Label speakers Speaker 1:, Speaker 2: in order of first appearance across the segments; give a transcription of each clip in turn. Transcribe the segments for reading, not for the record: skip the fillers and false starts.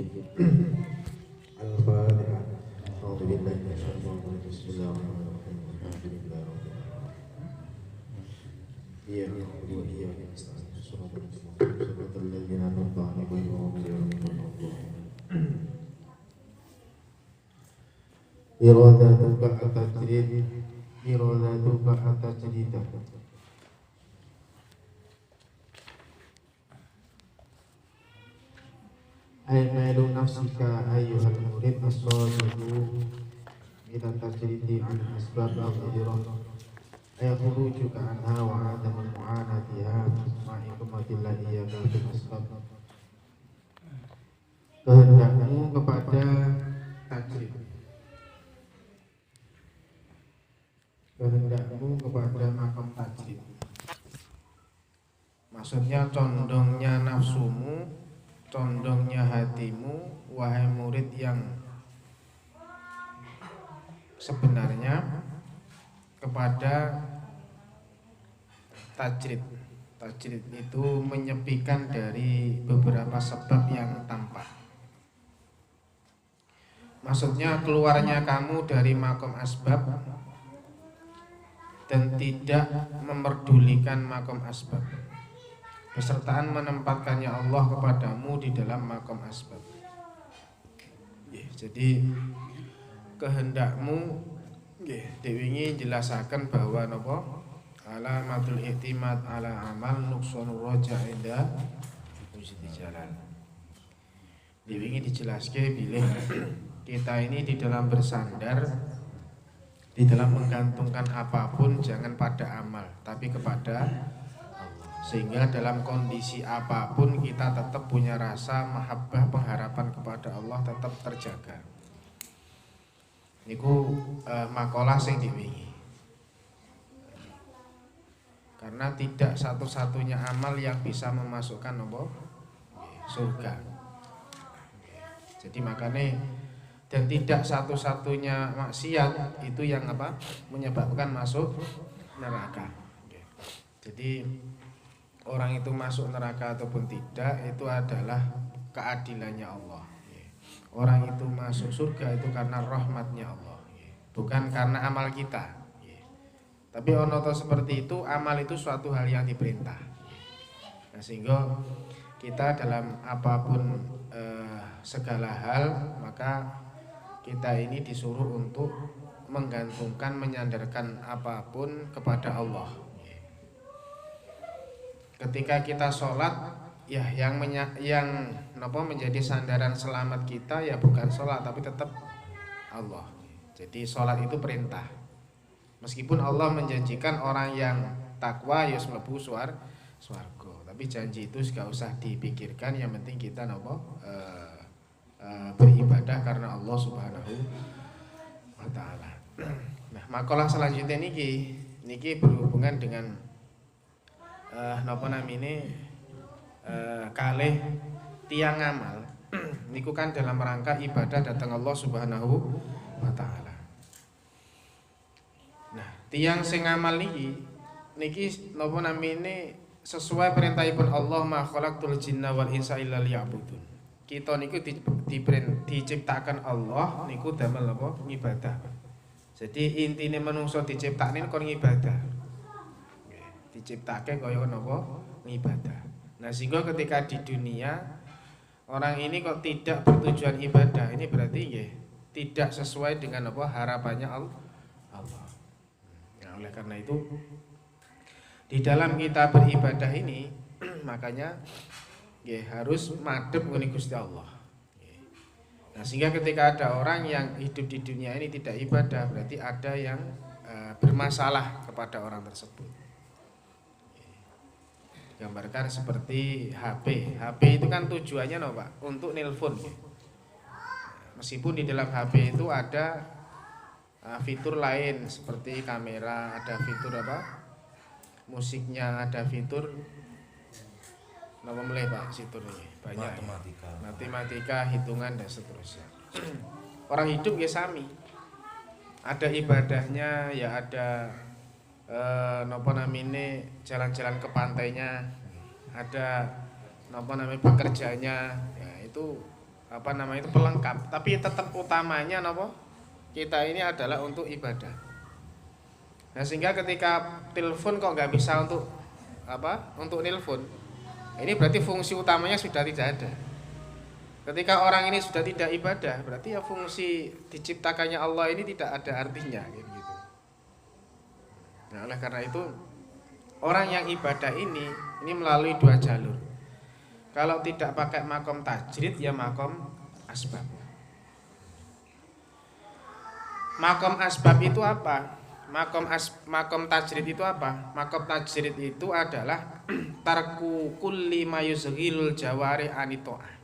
Speaker 1: Al-Fatihah. A'udzu billahi minasyaitonir rajim. Bismillahirrahmanirrahim. Alhamdulillahirabbil alamin. Iyyaka na'budu wa iyyaka nasta'in. Shiratal ladzina an'amta 'alaihim ghairil maghdubi 'alaihim waladdallin. Iradatuka at-tajrid. Iradatuka at-tajrid. Aimalu nafsika ayyuhal murid as-sadiqu ila tajridi an asbab al-hijrah ay khurujuka anha wa adamul mu'anatiha ma'i kumatillahi ya bil asbab. Kehendakmu kepada tajrid, kehendakmu kepada makam tajrid, maksudnya condongnya nafsumu, condongnya hatimu, wahai murid yang sebenarnya, kepada tajrid. Tajrid itu menyepikan dari beberapa sebab yang tampak. Maksudnya keluarnya kamu dari makom asbab dan tidak memperdulikan makom asbab, besertaan menempatkannya Allah kepadamu di dalam makom asbab. Jadi kehendakmu diwingi jelasaken bahwa napa alamatul i'timad ala amal nuqsanur raja inda wujudi jalan. Diwingi dijelaske bilih kita ini di dalam bersandar, di dalam menggantungkan apapun jangan pada amal tapi kepada Allah, sehingga dalam kondisi apapun kita tetap punya rasa mahabbah, pengharapan kepada Allah tetap terjaga. Niku makalah sing diwingi. Karena tidak satu-satunya amal yang bisa memasukkan apa? Surga. Jadi makanya, dan tidak satu-satunya maksiat itu yang apa? Menyebabkan masuk neraka. Jadi orang itu masuk neraka ataupun tidak itu adalah keadilannya Allah. Orang itu masuk surga itu karena rahmatnya Allah, bukan karena amal kita. Tapi ono to seperti itu, amal itu suatu hal yang diperintah. Nah, sehingga kita dalam apapun segala hal, maka kita ini disuruh untuk menggantungkan, menyandarkan apapun kepada Allah. Ketika kita sholat, ya yang menjadi sandaran selamat kita ya bukan sholat tapi tetap Allah. Jadi sholat itu perintah. Meskipun Allah menjanjikan orang yang takwa ya mlebu swarga, tapi janji itu gak usah dipikirkan, yang penting kita beribadah karena Allah Subhanahu wa taala. Nah, makalah selanjutnya niki berhubungan dengan kalih tiang amal. Niku kan dalam rangka ibadah datang Allah Subhanahu wa taala. Nah, tiang sing amal niki sesuai perintahipun Allah, ma khalaqtul jinna wal insa illa liya'budun. Kita niku diciptakan Allah niku damel apa? Ngibadah. Jadi intine manungsa diciptakne kon ngibadah. Diciptake kaya napa? Ngibadah. Nah, sehingga ketika di dunia orang ini kok tidak bertujuan ibadah, ini berarti tidak sesuai dengan apa harapannya Allah. Nah, oleh karena itu di dalam kita beribadah ini makanya harus madhep ngene Gusti Allah. Nah, sehingga ketika ada orang yang hidup di dunia ini tidak ibadah, berarti ada yang bermasalah kepada orang tersebut. Gambarkan seperti HP. HP itu kan tujuannya Pak? Untuk nelpon. Meskipun di dalam HP itu ada fitur lain seperti kamera, ada fitur musiknya, ada fitur Pak fitur ini banyak, matematika, hitungan dan seterusnya. Orang hidup sami. Ada ibadahnya, ya ada jalan-jalan ke pantainya, ada pekerjaannya, ya itu itu pelengkap, tapi tetap utamanya napa? Kita ini adalah untuk ibadah. Nah, sehingga ketika telepon kok nggak bisa untuk Untuk nelpon. Ini berarti fungsi utamanya sudah tidak ada. Ketika orang ini sudah tidak ibadah, berarti ya fungsi diciptakannya Allah ini tidak ada artinya gitu. Nah, oleh karena itu orang yang ibadah ini melalui dua jalur. Kalau tidak pakai makom tajrid ya makom asbab. Makom asbab itu apa? Makom tajrid itu apa? Makom tajrid itu adalah tarku kulli ma yuzghilul jawari anito'ah.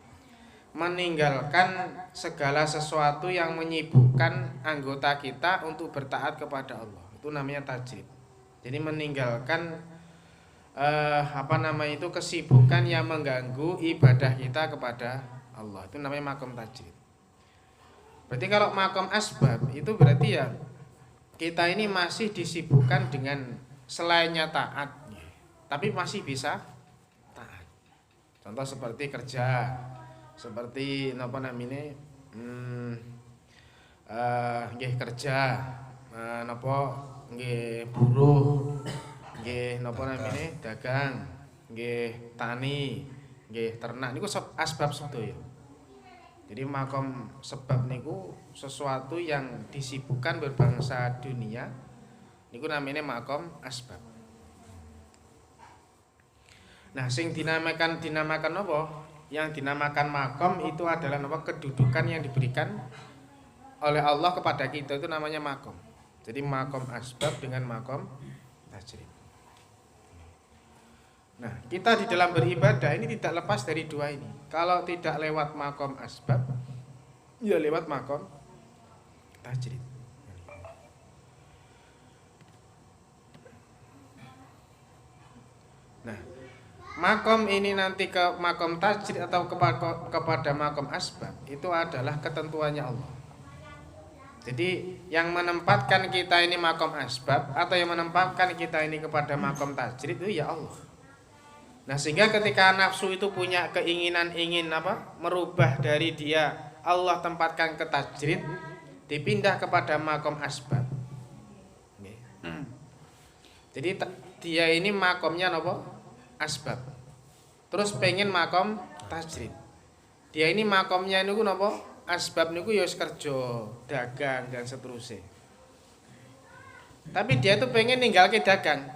Speaker 1: Meninggalkan segala sesuatu yang menyibukkan anggota kita untuk bertaat kepada Allah. Itu namanya tajrid. Jadi meninggalkan kesibukan yang mengganggu ibadah kita kepada Allah. Itu namanya makom tajrid. Berarti kalau makom asbab itu berarti ya kita ini masih disibukkan dengan selainnya taat, tapi masih bisa taat. Contoh seperti kerja, seperti kerja, buruh, dagang, tani, ternak. Niku asbab sedaya. Jadi makom sebab niku sesuatu yang disibukkan berbangsa dunia. Niku namanya makom asbab. Nah, sing dinamakan apa? Yang dinamakan makom itu adalah kedudukan yang diberikan oleh Allah kepada kita, itu namanya makom. Jadi makom asbab dengan makom tajrid. Nah, kita di dalam beribadah ini tidak lepas dari dua ini. Kalau tidak lewat makom asbab, ya lewat makom tajrid. Nah, makom ini nanti ke makom tajrid atau kepada makom asbab itu adalah ketentuannya Allah. Jadi yang menempatkan kita ini makom asbab atau yang menempatkan kita ini kepada makom tajrid itu ya Allah. Nah, sehingga ketika nafsu itu punya keinginan ingin merubah dari dia Allah tempatkan ke tajrid, dipindah kepada makom asbab. Jadi dia ini makomnya asbab. Terus pengen makom tajrid. Dia ini makomnya niku asbab niku ya kerja, dagang dan seterusnya. Tapi dia tuh pengen ninggal ke dagang.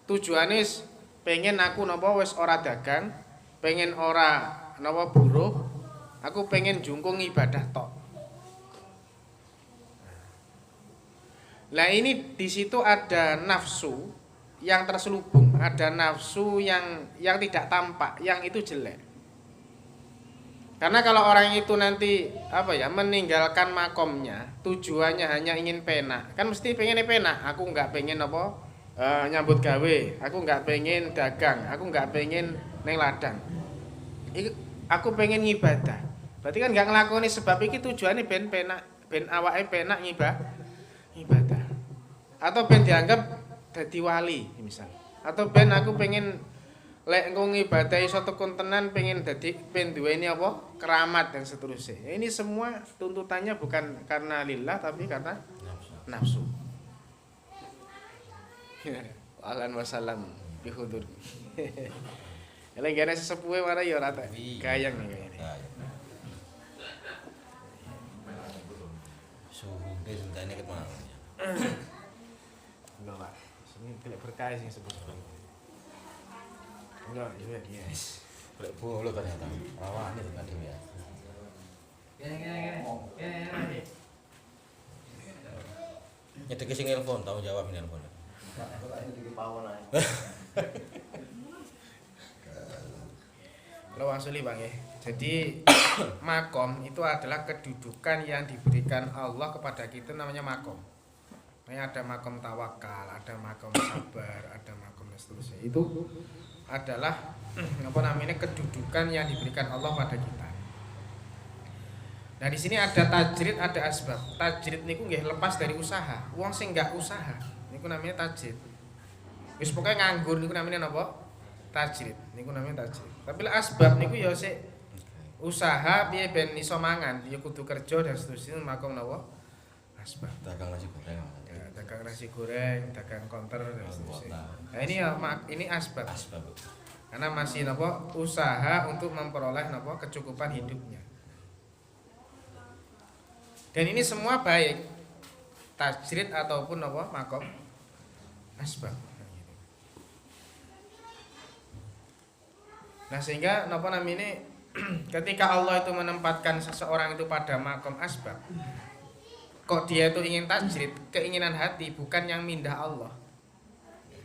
Speaker 1: Tujuannya pengen aku wis ora dagang, pengen ora buruh, aku pengen jungkung ibadah tok. Nah, ini di situ ada nafsu yang terselubung, ada nafsu yang tidak tampak, yang itu jelek. Karena kalau orang itu nanti meninggalkan makomnya, tujuannya hanya ingin penak, kan mesti pengennya penak. Aku nggak pengen nyambut gawe, aku nggak pengen dagang, aku nggak pengen neng ladang. Aku pengen ngibadah. Berarti kan nggak ngelakoni sebab iki tujuannya ben penak, ben awake penak ibadah. Atau ben dianggap dadi wali misal. Atau ben aku pengen lek engko ngibadah iso tekun tenan, pengen duweni keramat dan seterusnya. Ini semua tuntutannya bukan karena lillah tapi karena nafsu. Ahlan wasalam bihudur. Eleng gene sesepuhe mana ya ora tak gayang ngene.
Speaker 2: Suhu ge sentane ket mau.
Speaker 1: Enggak, Pak. Sini tidak berkah sing sebut-sebut. Enggak, yes.
Speaker 2: Boleh bolo ternyata. Rawane tadi ya. Gene. Nyedeki sing nelpon, tau jawab nelpon.
Speaker 1: Kalau asli Bang ya. Jadi makom itu adalah kedudukan yang diberikan Allah kepada kita, namanya makom. Ini ada makom tawakal, ada makom sabar, ada makom dan seterusnya. Itu adalah kedudukan yang diberikan Allah pada kita. Nah, di sini ada tajrid, ada asbab. Tajrid niku nggih lepas dari usaha. Wong sing enggak usaha niku namanya tajrid. Wis pokoke nganggur niku namanya napa? Tajrid. Niku namanya tajrid. Tapi asbab niku ya sik usaha piye ben iso mangan, ya kudu kerja dan seterusnya makom napa? Asbab.
Speaker 2: Dagang nasi goreng.
Speaker 1: Ya, dagang nasi goreng, dagang konter dan seterusnya.
Speaker 2: Kuota.
Speaker 1: Nah, ini asbab.
Speaker 2: Asbab.
Speaker 1: Karena masih napa usaha untuk memperoleh napa kecukupan hidupnya. Dan ini semua baik tajrid ataupun napa makom asbab. Nah, sehingga napa namine ketika Allah itu menempatkan seseorang itu pada makom asbab, kok dia itu ingin tajrid, keinginan hati bukan yang mindah Allah.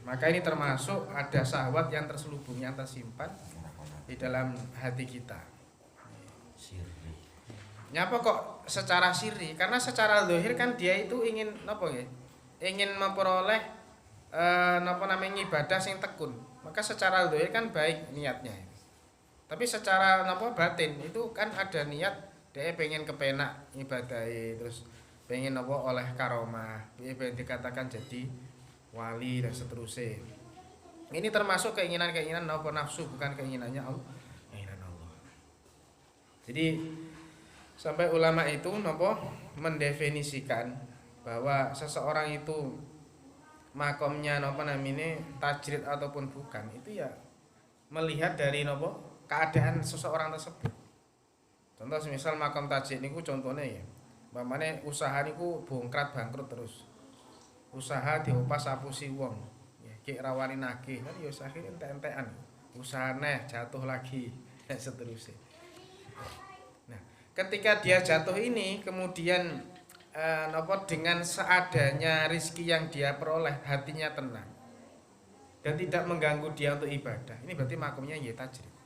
Speaker 1: Maka ini termasuk ada syahwat yang terselubung, yang tersimpan di dalam hati kita.
Speaker 2: Sirri.
Speaker 1: Nyapa kok secara sirri? Karena secara zahir kan dia itu ingin napa nggih? Ingin memperoleh napa namanya ibadah sing tekun. Maka secara zahir kan baik niatnya. Tapi secara napa batin itu kan ada niat dia pengen kepenak ibadahe, terus pengen napa oleh karomah, pengen dikatakan jadi wali dan seterusnya. Ini termasuk keinginan-keinginan napa nafsu, bukan keinginannya Allah. Keinginan Allah. Jadi sampai ulama itu napa mendefinisikan bahwa seseorang itu makomnya napa namine tajrid ataupun bukan, itu ya melihat dari napa keadaan seseorang tersebut. Contoh misal makom tajrid niku contohnya ya. Mamane usaha niku bongkrat bangkrut terus. Usaha diopah sapusi wong. Ya ki rawani nagih kan ya akhire entek-entekan. Usaha neh jatuh lagi dan seterusnya. Nah, ketika dia jatuh ini kemudian napa dengan seadanya rizki yang dia peroleh hatinya tenang dan tidak mengganggu dia untuk ibadah. Ini berarti makomnya ya tajrid.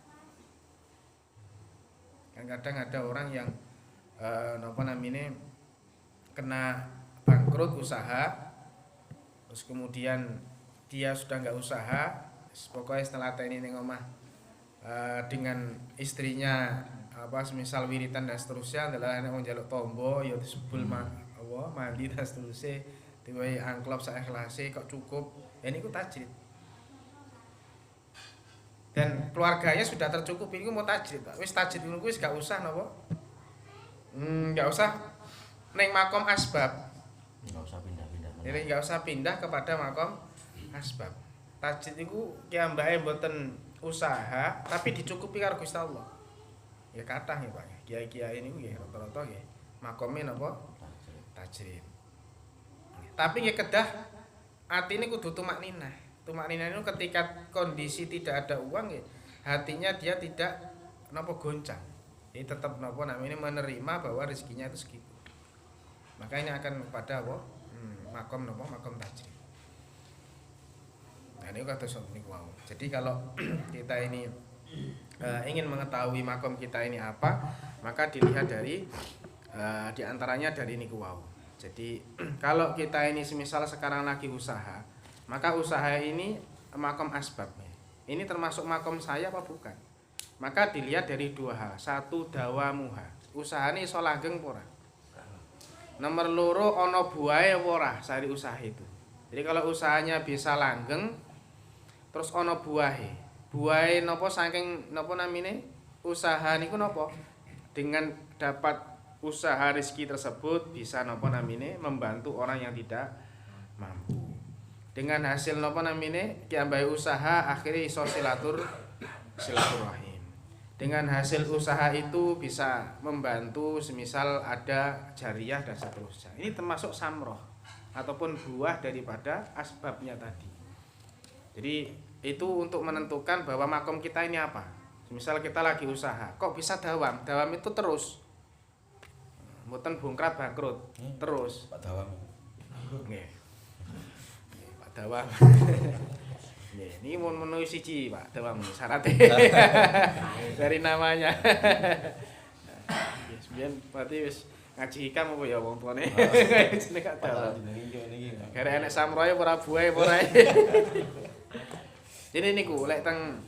Speaker 1: Kan kadang ada orang yang napa namine kena bangkrut usaha, terus kemudian dia sudah nggak usaha, pokoknya setelah ini ning omah dengan istrinya apa semisal wiritan dan seterusnya adalah nek wong njaluk tombo ya disebul mandi dan seterusnya diwehi angklop saikhlase kok cukup. Ya niku tajrid. Dan keluarganya sudah tercukupi niku mau tajrid. Wis tajrid niku wis gak usah napa? Nggak usah neng makom asbab.
Speaker 2: Enggak usah pindah-pindah.
Speaker 1: Jadi nggak usah pindah kepada makom asbab. Tajrid itu kiambake mboten usaha, tapi dicukupi karo Gusti Allah. Ya kathah ya Pak. Kiai-kiai niku nggih rata-rata nggih makome napa? Tajrid. Tapi nggih kedah atine kudu tumakninah. Tumakninah itu ketika kondisi tidak ada uang nggih, hatinya dia tidak napa goncang. Jadi tetap napa namanya menerima bahwa rezekinya itu segitu. Maka ini akan kepada apa? Makom napa? Makom tajrid. Nah, ini kados niku wau. Jadi kalau kita ini ingin mengetahui makom kita ini apa, maka dilihat dari diantaranya dari niku wau. Jadi kalau kita ini semisal sekarang lagi usaha, maka usaha ini makom asbabnya. Ini termasuk makom saya apa bukan? Maka dilihat dari dua hal. Satu dawamuha. Usahane iso langgeng apa ora? Nomor loro ana buahe apa ora sari usaha itu. Jadi kalau usahanya bisa langgeng terus ana buahe. Buahe napa saking napa namine? Usaha niku napa? Dengan dapat usaha rezeki tersebut bisa napa namine membantu orang yang tidak mampu. Dengan hasil napa namine kiambahe usaha akhirnya iso silaturahim. Dengan hasil usaha itu bisa membantu semisal ada jariyah dan seterusnya. Ini termasuk samroh ataupun buah daripada asbabnya tadi. Jadi itu untuk menentukan bahwa makom kita ini apa. Misal kita lagi usaha, kok bisa dawam? Dawam itu terus. Mboten bongkrat bangkrut, terus.
Speaker 2: Pak Dawam.
Speaker 1: Nggih. Pak Dawam. Ini mau menuhi siji Pak Dawam syaratnya dari namanya. Biyen berarti wis ngaji hikam apa ya wong tuane. Jenenge gak Dawam. Kare enek samroe ora buahe ora. Jadi niku lek teng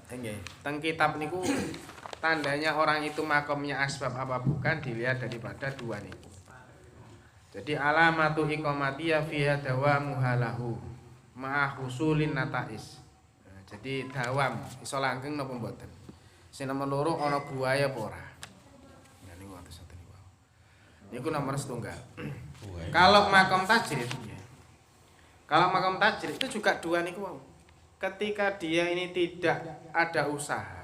Speaker 1: nggih, teng kitab niku tandanya orang itu makomnya asbab apa bukan dilihat daripada dua niku. Jadi alamatu iqamatiya fiha dawamu halahu ma'a husulin natais. Nah, jadi dawam iso langgeng napa mboten. Sing nomor loro ana buaya apa ora. Ya niku atus saten niku. Niku nomor setunggal. Kalau makom tajrid ya. Kalau makom tajrid itu juga dua niku wau. Ketika dia ini tidak ada usaha.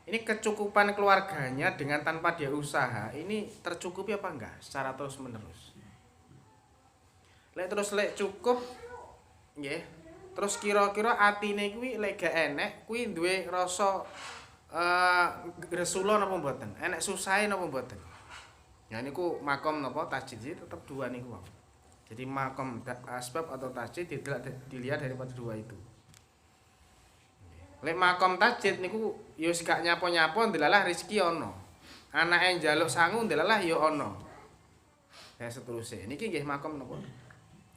Speaker 1: Ini kecukupan keluarganya dengan tanpa dia usaha, ini tercukupi apa enggak secara terus menerus. Lek cukup nggih. Terus kira-kira atine kuwi lek gak enek, kuwi duwe rasa gresula napa mboten? Enek susahe napa mboten? Ya niku makom napa tajdid tetep dua niku wae. Jadi makom asbab atau tajdid dilihat daripada dua itu. Lek makom tajdid niku ya wis gak nyapa-nyapa ndelalah rezeki ana. Anake njaluk sangu ndelalah ya ana. Ya seterusnya. Niki nggih makom napa?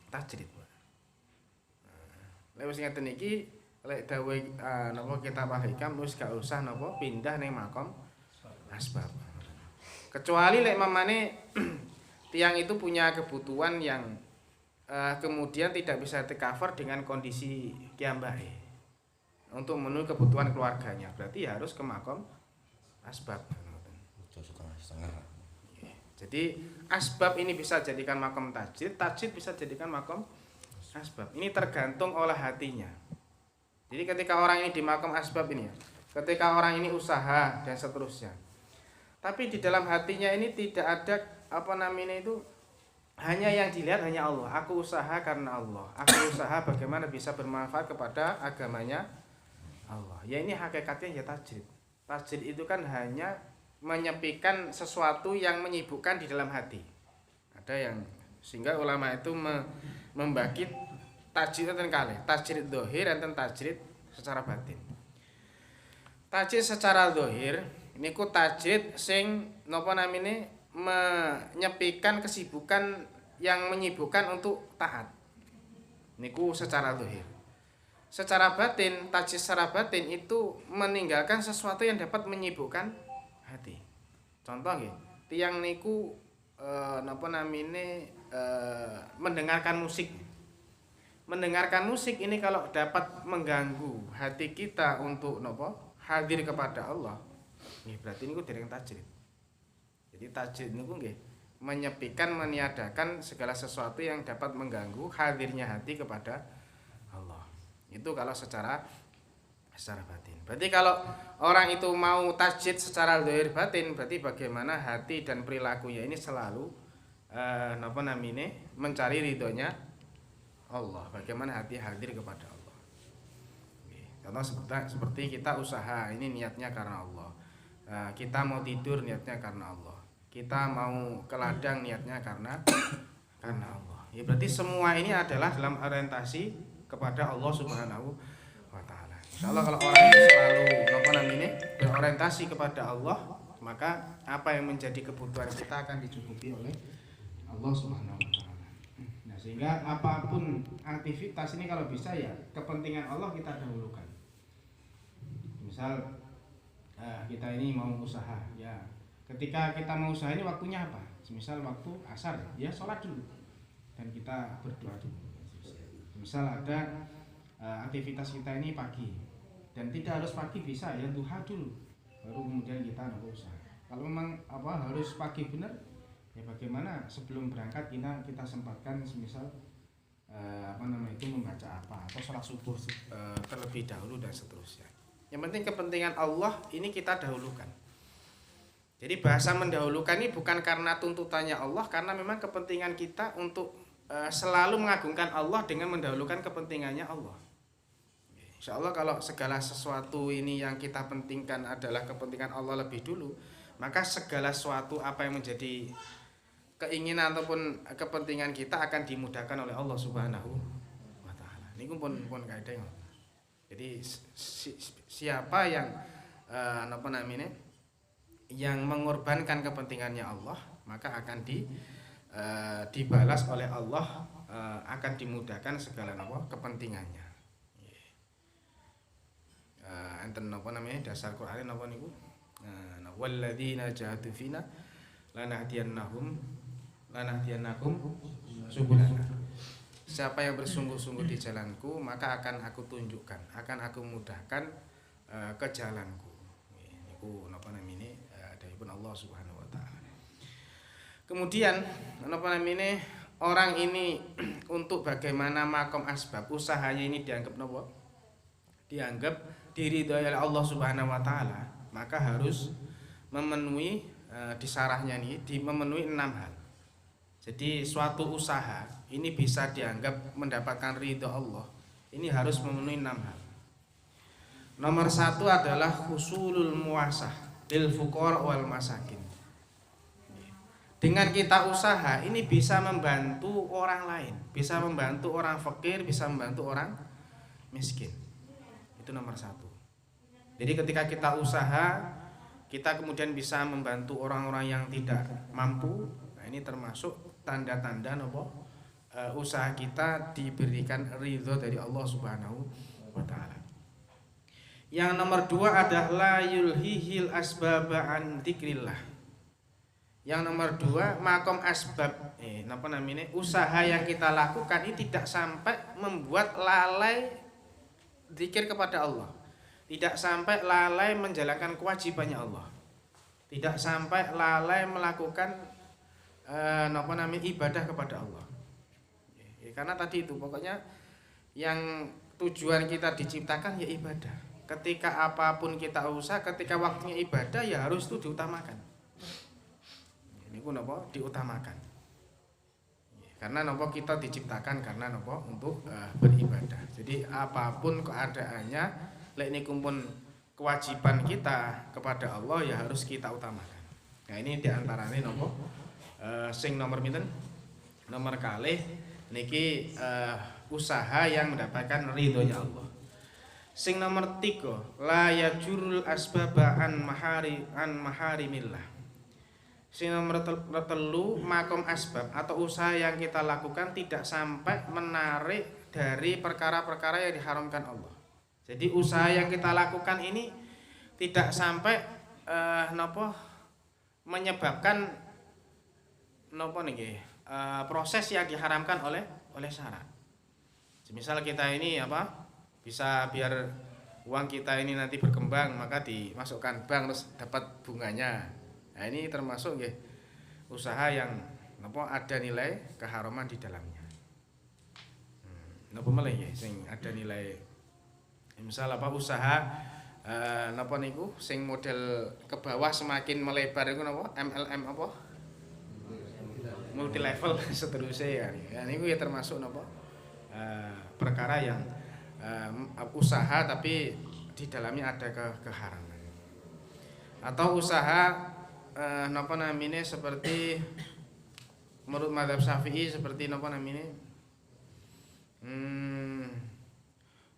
Speaker 1: Tajdid. Lek wis ngeten iki lek dawuh napa kitab Al-Hikam wis gak usah napa pindah ning makom asbab. Kecuali lek mamane tiang itu punya kebutuhan yang kemudian tidak bisa di-cover dengan kondisi kiambake. Untuk memenuhi kebutuhan keluarganya, berarti harus ke makom asbab.
Speaker 2: Setengah.
Speaker 1: Jadi asbab ini bisa jadikan makom tajdid, tajdid bisa jadikan makom asbab. Ini tergantung oleh hatinya. Jadi ketika orang ini di makom asbab ini, ketika orang ini usaha dan seterusnya. Tapi di dalam hatinya ini tidak ada apa namanya itu, hanya yang dilihat hanya Allah. Aku usaha karena Allah. Aku usaha bagaimana bisa bermanfaat kepada agamanya Allah. Ya ini hakikatnya ya tajdid. Tajdid itu kan hanya menyepikan sesuatu yang menyibukkan di dalam hati. Ada yang sehingga ulama itu membagi tajdid enten kalih, tajdid dzahir enten tajdid secara batin. Tajdid secara dzahir niku tajdid sing napa namine menyepikan kesibukan yang menyibukkan untuk taat. Niku secara dzahir. Secara batin, tajdid secara batin itu meninggalkan sesuatu yang dapat menyibukkan hati. Contoh nggih, tiyang niku napa namine mendengarkan musik. Mendengarkan musik ini kalau dapat mengganggu hati kita untuk napa? Hadir kepada Allah. Nggih, berarti niku dereng tajdid. Jadi tajdid niku nggih menyepikan, meniadakan segala sesuatu yang dapat mengganggu hadirnya hati kepada Allah. Itu kalau secara batin. Berarti kalau orang itu mau tajdid secara zahir batin, berarti bagaimana hati dan perilakunya ini selalu napa namine mencari ridhonya Allah. Bagaimana hati hadir kepada Allah. Contoh seperti kita usaha, ini niatnya karena Allah. Kita mau tidur niatnya karena Allah. Kita mau ke ladang niatnya karena Allah. Ya berarti semua ini adalah dalam orientasi kepada Allah Subhanahu wa taala. Insyaallah kalau orang itu selalu napa namine berorientasi kepada Allah, maka apa yang menjadi kebutuhan kita akan dicukupi oleh Allah Subhanahu wa taala. Nah, sehingga apapun aktivitas ini kalau bisa ya kepentingan Allah kita dahulukan. Misal kita ini mau usaha, ya ketika kita mau usaha ini waktunya apa? Misal waktu asar, ya sholat dulu dan kita berdoa dulu. Misal ada aktivitas kita ini pagi dan tidak harus pagi, bisa ya duha dulu baru kemudian kita usaha. Kalau memang harus pagi benar, ya bagaimana sebelum berangkat kita sempatkan misal itu membaca apa atau sholat subuh terlebih dahulu dan seterusnya. Yang penting kepentingan Allah ini kita dahulukan. Jadi bahasa mendahulukan ini bukan karena tuntutannya Allah, karena memang kepentingan kita untuk selalu mengagungkan Allah dengan mendahulukan kepentingannya Allah. Insyaallah kalau segala sesuatu ini yang kita pentingkan adalah kepentingan Allah lebih dulu, maka segala sesuatu apa yang menjadi keinginan ataupun kepentingan kita akan dimudahkan oleh Allah Subhanahu wa taala. Niku pun kaidah. Jadi siapa yang yang mengorbankan kepentingannya Allah, maka akan dibalas oleh Allah, akan dimudahkan segala kepentingannya. Enten dasar Quran napa niku? Walladzina jahadu fina lanahdiyannahum subulana. Siapa yang bersungguh-sungguh di jalanku, maka akan aku tunjukkan, akan aku mudahkan ke jalanku. niku napa namine dawuhipun Allah Subhanahu wa taala. Kemudian napa namine orang ini untuk bagaimana makom asbab usahanya ini dianggap napa? Dianggap diridhoi oleh Allah Subhanahu wa taala, maka harus memenuhi di sarahnya ini memenuhi 6 hal. Jadi suatu usaha ini bisa dianggap mendapatkan ridho Allah, ini harus memenuhi 6 hal. Nomor 1 adalah husulul muasah lil fuqara wal masakin. Dengan kita usaha ini bisa membantu orang lain, bisa membantu orang fakir, bisa membantu orang miskin. Itu nomor 1. Jadi ketika kita usaha, kita kemudian bisa membantu orang-orang yang tidak mampu. Nah, ini termasuk tanda-tanda usaha kita diberikan ridho dari Allah Subhanahu wa taala. Yang nomor 2 adalah yulhihil asbaba an dzikrillah. Yang nomor 2, makom asbab. Napa namanya? Usaha yang kita lakukan ini tidak sampai membuat lalai zikir kepada Allah. Tidak sampai lalai menjalankan kewajibannya Allah. Tidak sampai lalai melakukan ibadah kepada Allah. Karena tadi itu pokoknya yang tujuan kita diciptakan ya ibadah. Ketika apapun kita usaha, ketika waktunya ibadah ya harus itu diutamakan. Ini ku napa diutamakan. Karena napa kita diciptakan karena napa untuk beribadah. Jadi apapun keadaannya, lek niku pun kewajiban kita kepada Allah ya harus kita utamakan. Nah ini diantaranya napa sing nomor pinten? Nomor kalih niki usaha yang mendapatkan ridhonya Allah. Sing nomor 3, la yajurul asbaba an maharimillah. Sing nomor 3, makom asbab atau usaha yang kita lakukan tidak sampai menarik dari perkara-perkara yang diharamkan Allah. Jadi usaha yang kita lakukan ini tidak sampai menyebabkan proses yang diharamkan oleh syarat. Misal kita ini bisa biar uang kita ini nanti berkembang, maka dimasukkan bank terus dapat bunganya. Nah ini termasuk usaha yang ada nilai keharaman di dalamnya. Napa meleh sing ada nilai misal usaha niku sing model ke bawah semakin melebar iku MLM multi level seterusnya ya. Niku ya termasuk perkara yang usaha tapi di dalamnya ada keharaman. Atau usaha seperti menurut mazhab Syafi'i seperti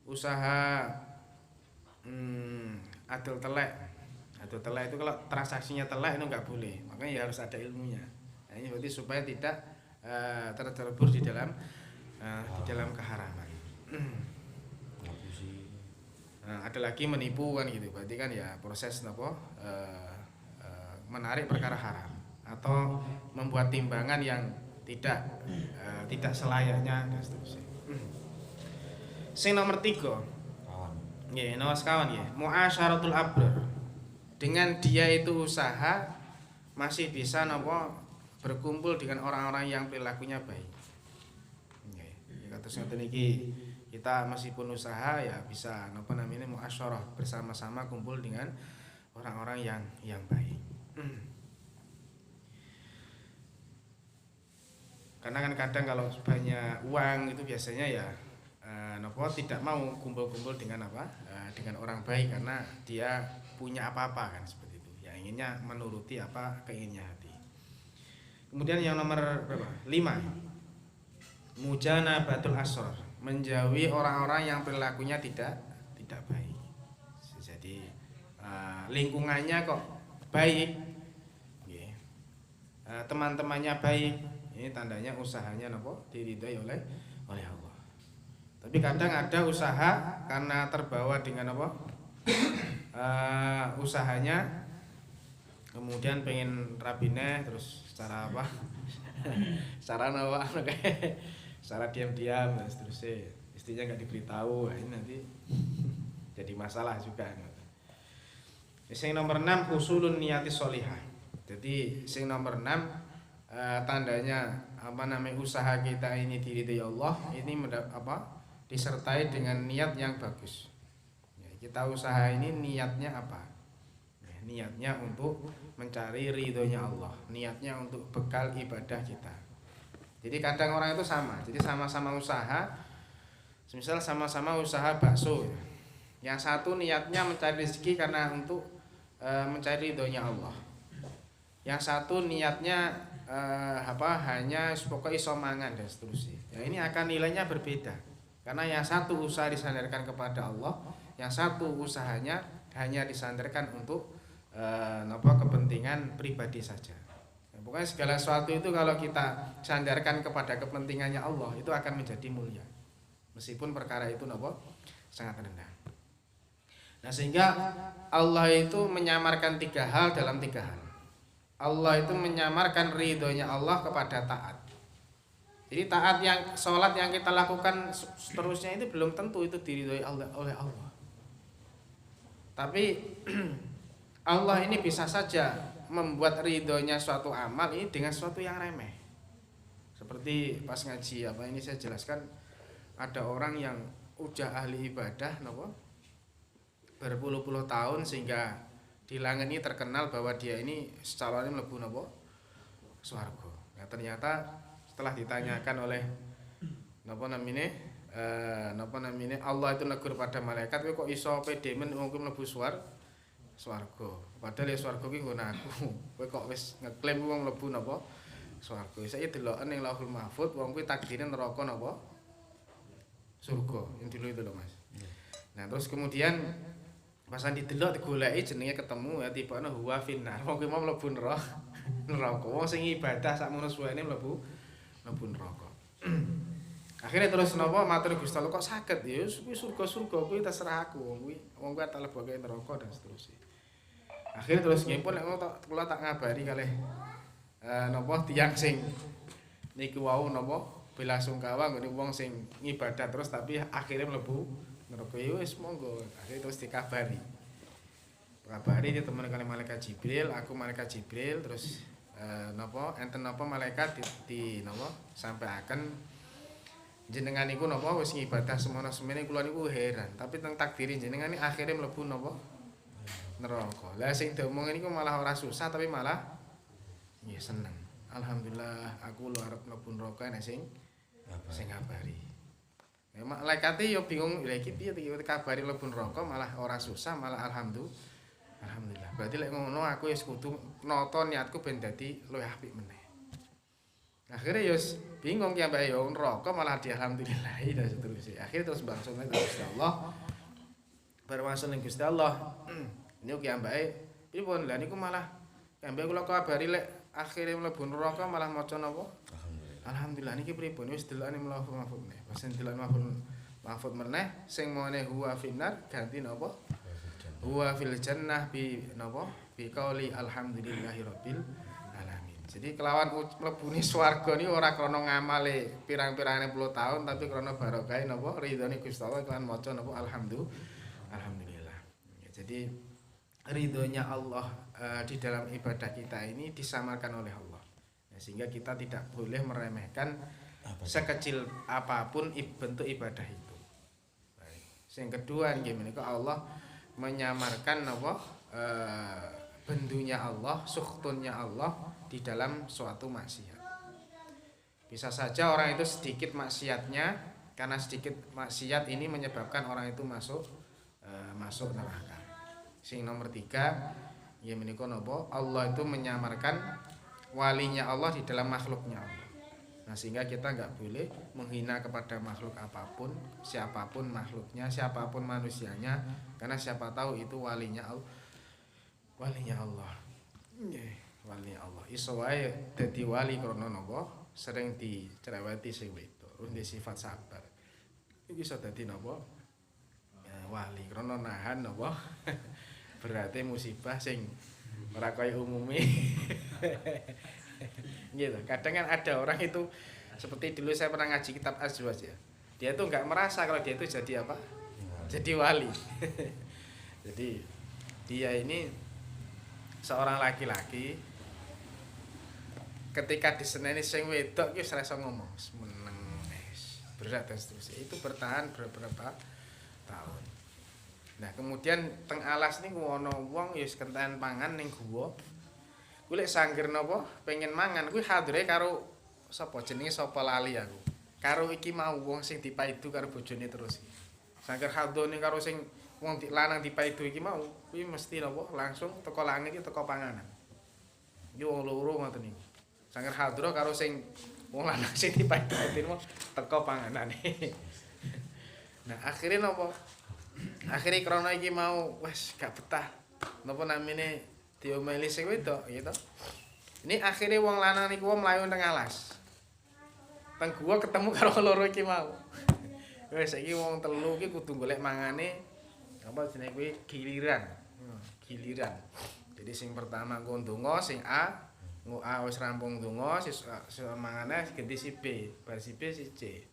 Speaker 1: usaha adol telek. Adol telek itu kalau transaksinya telek itu enggak boleh. Makanya ya harus ada ilmunya. Nah, ini berarti supaya tidak terjerumus di dalam keharaman. Nah, ada lagi menipu kan gitu. Berarti kan ya proses menarik perkara haram atau membuat timbangan yang tidak selayaknya dan seterusnya. Sing nomor 3. Nggih, nawas kawan ya. Muasyaratul abrar. Dengan dia itu usaha masih bisa berkumpul dengan orang-orang yang perilakunya baik. Nggih. Ya kados ngoten iki kita meskipun usaha ya bisa muasyarah bersama-sama kumpul dengan orang-orang yang baik. Karena kan kadang kalau banyak uang itu biasanya ya tidak mau kumpul-kumpul dengan dengan orang baik karena dia punya apa-apa kan seperti itu. Ya inginnya menuruti keinginannya hati. Kemudian yang nomor berapa? 5. Mujanabatul asrar, menjauhi orang-orang yang perilakunya tidak baik. Jadi lingkungannya kok baik, teman-temannya baik, ini tandanya usahanya diridhoi oleh Allah. Tapi kadang ada usaha karena terbawa dengan usahanya, kemudian pengen rabineh terus secara secara diam-diam dan seterusnya, istrinya nggak diberitahu, ini nanti jadi masalah juga. Sing nomor 6 usulun niyati sholihah. Jadi sing nomor 6 tandanya usaha kita ini diridhoi Allah ini disertai dengan niat yang bagus. Ya, kita usaha ini niatnya apa? Ya, niatnya untuk mencari ridhonya Allah, niatnya untuk bekal ibadah kita. Jadi kadang orang itu sama, jadi sama-sama usaha, misal sama-sama usaha bakso. Yang satu niatnya mencari rezeki karena untuk mencari ridhonya Allah. Yang satu niatnya hanya pokoknya iso mangan dan seterusnya. Ya, ini akan nilainya berbeda. Karena yang satu usaha disandarkan kepada Allah, yang satu usahanya hanya disandarkan untuk kepentingan pribadi saja. Pokoknya segala sesuatu itu kalau kita sandarkan kepada kepentingannya Allah itu akan menjadi mulia. Meskipun perkara itu sangat rendah. Nah, sehingga Allah itu menyamarkan 3 hal dalam 3 hal. Allah itu menyamarkan ridhonya Allah kepada taat. Jadi taat yang sholat yang kita lakukan seterusnya itu belum tentu itu diridhoi oleh Allah. Tapi Allah ini bisa saja membuat ridhonya suatu amal ini dengan suatu yang remeh. Seperti pas ngaji ini saya jelaskan, ada orang yang udah ahli ibadah berpuluh-puluh tahun sehingga di langit ini terkenal bahwa dia ini calonnya mlebu swarga. Nah, ternyata setelah ditanyakan oleh Allah itu negur pada malaikat, kok iso pede men wong kuwi mlebu swarga? Padahal ya swarga ki nggon aku. Kowe kok wis ngeklaim wong mlebu swarga. Saiki deloken ning Lauhul Mahfuz wong kuwi takdire neraka surga. Yang dulu itu loh Mas. Nah, terus kemudian pas didelok digoleki jenenge ketemu ya tibane huwa finnar. Wong kuwi mau mlebu neraka. Wong sing ibadah sakmono suwene mlebu neraka. Akhirnya terus matur Gusti Allah kok saged ya kuwi surga-surga kuwi terserah aku wong kuwi tak lebokke neraka dan seterusnya. Akhirnya terus nggih pun nek kula tak ngabari kalih tiyang sing niku wau bela sungkawa nggone wong sing ngibadah terus tapi akhirnya mlebu neraka ya wis monggo. Akhirnya terus dikabari ditemen kali malaikat Jibril, aku malaikat Jibril terus enten malaikat sampaiaken jenengan niku wis ngibadah semono semene kula niku heran, tapi teng takdiri jenengan iki akhire mlebu neraka. Lah sing diomong niku malah ora susah tapi malah ya seneng. Alhamdulillah aku lho arep mlebu neraka nek sing ngabari. Ya malaikate yo bingung lha iki piye iki kabari mlebu neraka malah ora susah malah alhamdulillah. Berarti lek ngono aku wis kudu nata niatku ben dadi luwih apik meneh. Akhirnya ya bingung ya mbak yo neraka malah dialhamdulillahi dan seterusnya. Akhirnya terus bangsane Gusti Allah. Bermaksud ning Gusti Allah. Niku ki mbake pripun lha niku malah mbake kula kabari lek akhire mlebu neraka malah maca napa? Alhamdulillah niki pripun wis delokane Lauhul Mahfuz meneh. Pas delokane Mahfuz meneh sing mone huwa finnar ganti napa? Huwa fil jannah bi napa? Bi qauli alhamdulillahi rabbil alamin. Jadi kelawan mlebune swarga niku ora krana ngamale pirang-pirangane puluh tahun tapi krana barokah napa ridhone Gusti Allah kan maca napa alhamdulillah. Ya, jadi ridhonya Allah di dalam ibadah kita ini disamarkan oleh Allah. Ya, sehingga kita tidak boleh meremehkan sekecil apapun bentuk ibadah itu. Baik. Yang kedua nggih menika Allah menyamarkan bendunya Allah, sukhtunnya Allah di dalam suatu maksiat. Bisa saja orang itu sedikit maksiatnya, karena sedikit maksiat ini menyebabkan orang itu masuk neraka. Sing nomor 3 ya menika Allah itu menyamarkan walinya Allah di dalam makhluknya Allah. Nah, sehingga kita enggak boleh menghina kepada makhluk apapun, siapapun makhluknya, siapapun manusianya, karena siapa tahu itu walinya Allah. Nggih, walinya Allah. Iso wae dadi wali krana napa? Sering dicereweti sing wedok, duwe sifat sabar. Iki iso dadi napa? Wali krana nahan napa? Berarti musibah sing ora kaya umume. Gitu. Kadang kan ada orang itu seperti dulu saya pernah ngaji kitab Azwaj ya. Dia tuh nggak merasa kalau dia itu jadi apa? Jadi wali. Jadi dia ini seorang laki-laki ketika diseneni sing wedok ki wis ora iso ngomong, wis meneng wis berat dan seterusnya. Itu bertahan beberapa tahun. Nah, kemudian teng alas niku ana wong ya wis kenten pangan ning guwa. Kuwi lek sangger napa pengen mangan kuwi hadire karo sapa jenenge sapa lali aku. Karo iki mau wong sing dipaidu karo bojone terus. Sangger hadone karo sing wong lanang dipaidu iki mau kuwi mesti napa langsung teko langit iki teko panganan. Iki wong loro ngoten niku. Sangger hadro karo sing wong lanang sing dipaidu teko panganane. Nah, akhirnya napa? Akhirnya krana iki mau wis gak betah. Napa namine diomeli sing wedok gitu. Ini akhirnya wong lanang niku mlayu teng alas. Teng gua ketemu karo loro iki mau. Wis saiki wong telu iki kudu golek mangane apa jenenge kuwi giliran. Giliran. Jadi sing pertama engko ndonga sing A, engko A wis rampung ndonga, sing mangane ganti si B, bar si B si C.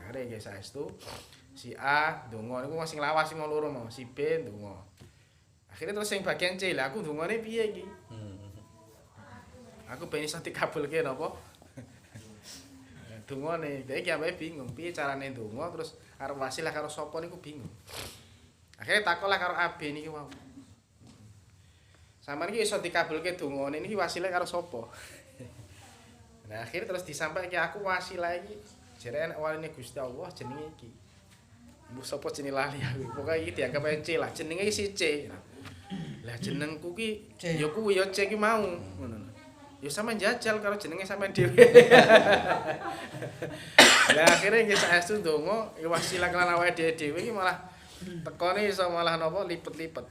Speaker 1: Akhire nggih saestu si A ndonga niku sing lawas sing loro mau, si B ndonga. Akhirnya terus yang bagian C lah, aku dungane piye iki? Aku pengen iso dikabulke napa? Dungane, dhek iki ambek bingung, piye carane ndonga terus arep wasilah karo sapa niku bingung. Akhirnya takolah karo AB niki wau. Sampeyan iki iso dikabulke dungane niki wasilah karo sapa? Nah, akhirnya terus disampaike aku wasilah iki jere enek waline Gusti Allah jenenge iki. Mbok sapa jenenge lali aku. Pokoke iki dianggap ae C lah, jenenge si C. Lah jenengku ki ya kuwi ya C ki mau ngono. Ya sampean jajal karo jenenge sampean dhewe. Lah akhire nggih saestu ndonga wasilah kelan awake dhewe iki malah tekone iso malah napa lipet-lipet.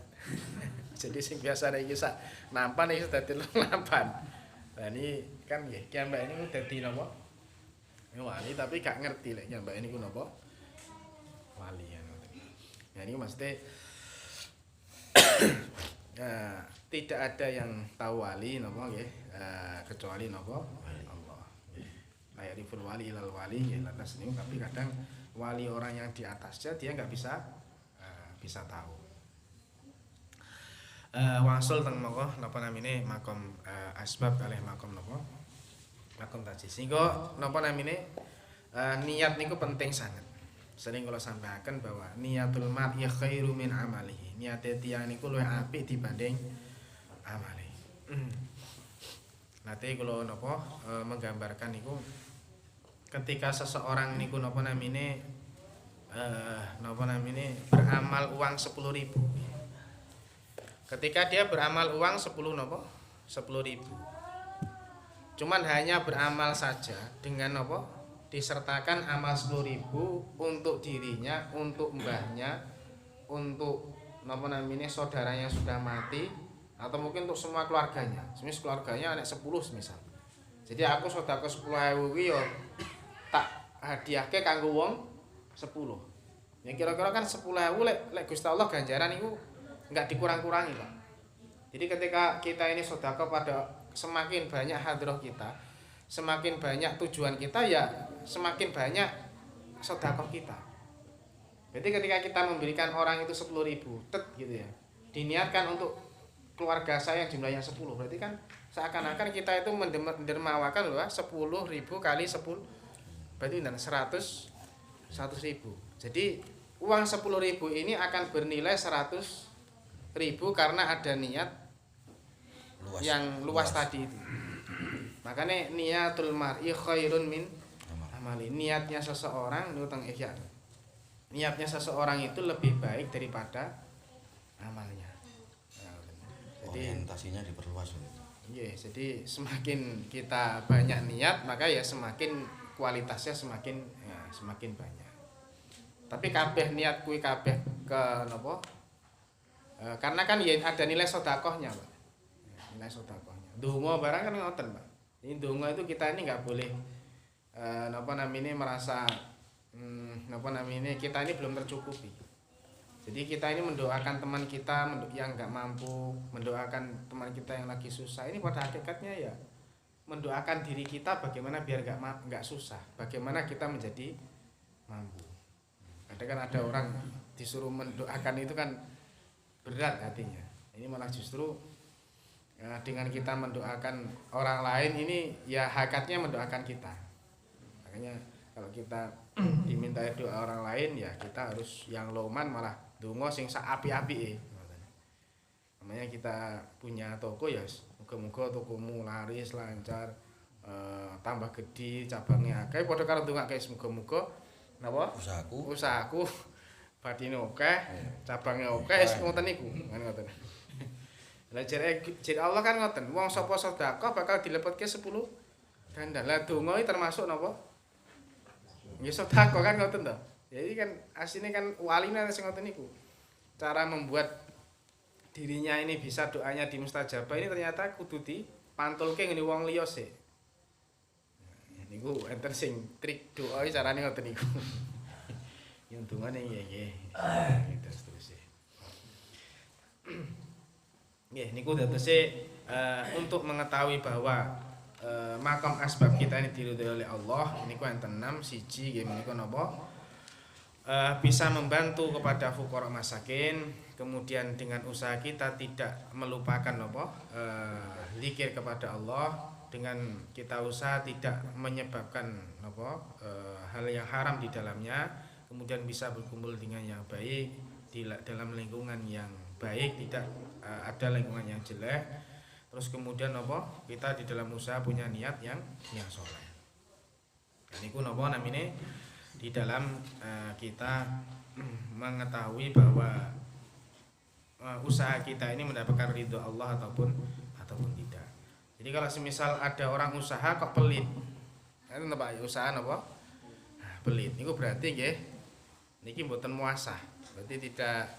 Speaker 1: Jadi sing biasane iki sak nampan iso dadi nampan. Lah ini kan nggih ki ambek niku dadi napa? Wali tapi gak ngerti lek nyambake niku napa? Wali ya. Ya ini maksudnya tidak ada yang tahu wali napa nggih kecuali napa Allah. La yariful wali ilal wali ya lantas niku tapi kadang wali orang yang di atasnya dia enggak bisa tahu. Wasul teng napa namine makom asbab kalih makom napa? Makom tajis. Sehingga napa namine niat niku penting sangat. Sering kalau sampaikan bahwa niatul mar'i khairu min amalihi. Niate tiyang niku luwih apik dibanding amale. Nate kula napa menggambarkan niku ketika seseorang niku napa namine beramal uang 10.000. Ketika dia beramal uang 10 napa? 10.000. Cuman hanya beramal saja dengan napa? Disertakan amal 10.000 untuk dirinya, untuk mbahnya, untuk napa namine saudaranya yang sudah mati atau mungkin untuk semua keluarganya. Semisal keluarganya anak 10 misal. Jadi aku sedekah 10.000 kuwi yo tak hadiahke kanggo wong 10. Ya kira-kira kan 10.000 lek Gusti Allah ganjaran iku enggak dikurang-kurangi, Pak. Jadi ketika kita ini sedekah pada semakin banyak hadrah kita, semakin banyak tujuan kita ya semakin banyak sedekah kita. Jadi ketika kita memberikan orang itu 10.000 tet gitu ya. Diniatkan untuk keluarga saya yang jumlahnya 10. Berarti kan seakan-akan kita itu mendermawakan loh 10.000 kali 10. Berarti 100.000. Jadi uang 10.000 ini akan bernilai 100.000 karena ada niat yang luas tadi itu. Makanya niatul mar'i khairun min amali. Niatnya seseorang niku teng ihya. Niatnya seseorang itu lebih baik daripada amalnya. Jadi
Speaker 2: orientasinya diperluas.
Speaker 1: Iya, jadi semakin kita banyak niat maka ya semakin kualitasnya semakin banyak. Tapi kabeh niat kuwi kabeh ke napa? Karena kan ya ada nilai sedekahnya, Pak. Nilai sedekahnya. Donga barang kan ngoten, Pak. Ini donga itu kita ini enggak boleh merasa kita ini belum tercukupi. Jadi kita ini mendoakan teman kita yang enggak mampu, mendoakan teman kita yang lagi susah. Ini pada hakikatnya ya mendoakan diri kita bagaimana biar enggak susah, bagaimana kita menjadi mampu. Kadang kan ada orang disuruh mendoakan itu kan berat hatinya. Ini malah justru ya, dengan kita mendoakan orang lain ini ya hakikatnya mendoakan kita. Makanya kalau kita diminta doa orang lain ya kita harus yang loman malah donga sing sak api-api. Namanya kita punya toko ya muga-muga tokomu laris lancar, tambah gede cabangnya akeh padha karo ndongake muga-muga napa usahaku badine akeh cabangnya akeh wis ngoten niku kan ngoten. Lah jare Allah kan ngoten wong sapa sedekah bakal dilepetke 10 ganda. Lah donga iki termasuk napa? Nggih sedekah kan ngoten to. Jadi kan asline kan waline sing ngoten niku. Cara membuat dirinya ini bisa doanya dimustajabah ini ternyata kudu dipantulke ngene wong liya sik. Niku enten sing trik doa iki carane ngoten niku. Yang dungane nggih. Terus. Nggih niku datose untuk mengetahui bahwa makam asbab kita ini diridhoi oleh Allah niku enten 6 siji nggih menika napa? Bisa membantu kepada fuqara masakin, kemudian dengan usaha kita tidak melupakan apa zikir kepada Allah, dengan kita usaha tidak menyebabkan apa hal yang haram di dalamnya, kemudian bisa berkumpul dengan yang baik di dalam lingkungan yang baik, tidak ada lingkungan yang jelek. Terus kemudian apa kita di dalam usaha punya niat yang soleh. Dan itu apa namanya di dalam kita mengetahui bahwa usaha kita ini mendapatkan ridho Allah ataupun tidak. Jadi kalau semisal ada orang usaha kok pelit, itu apa usaha apa? Pelit. Niku berarti nggih niki mboten muasah. Berarti tidak.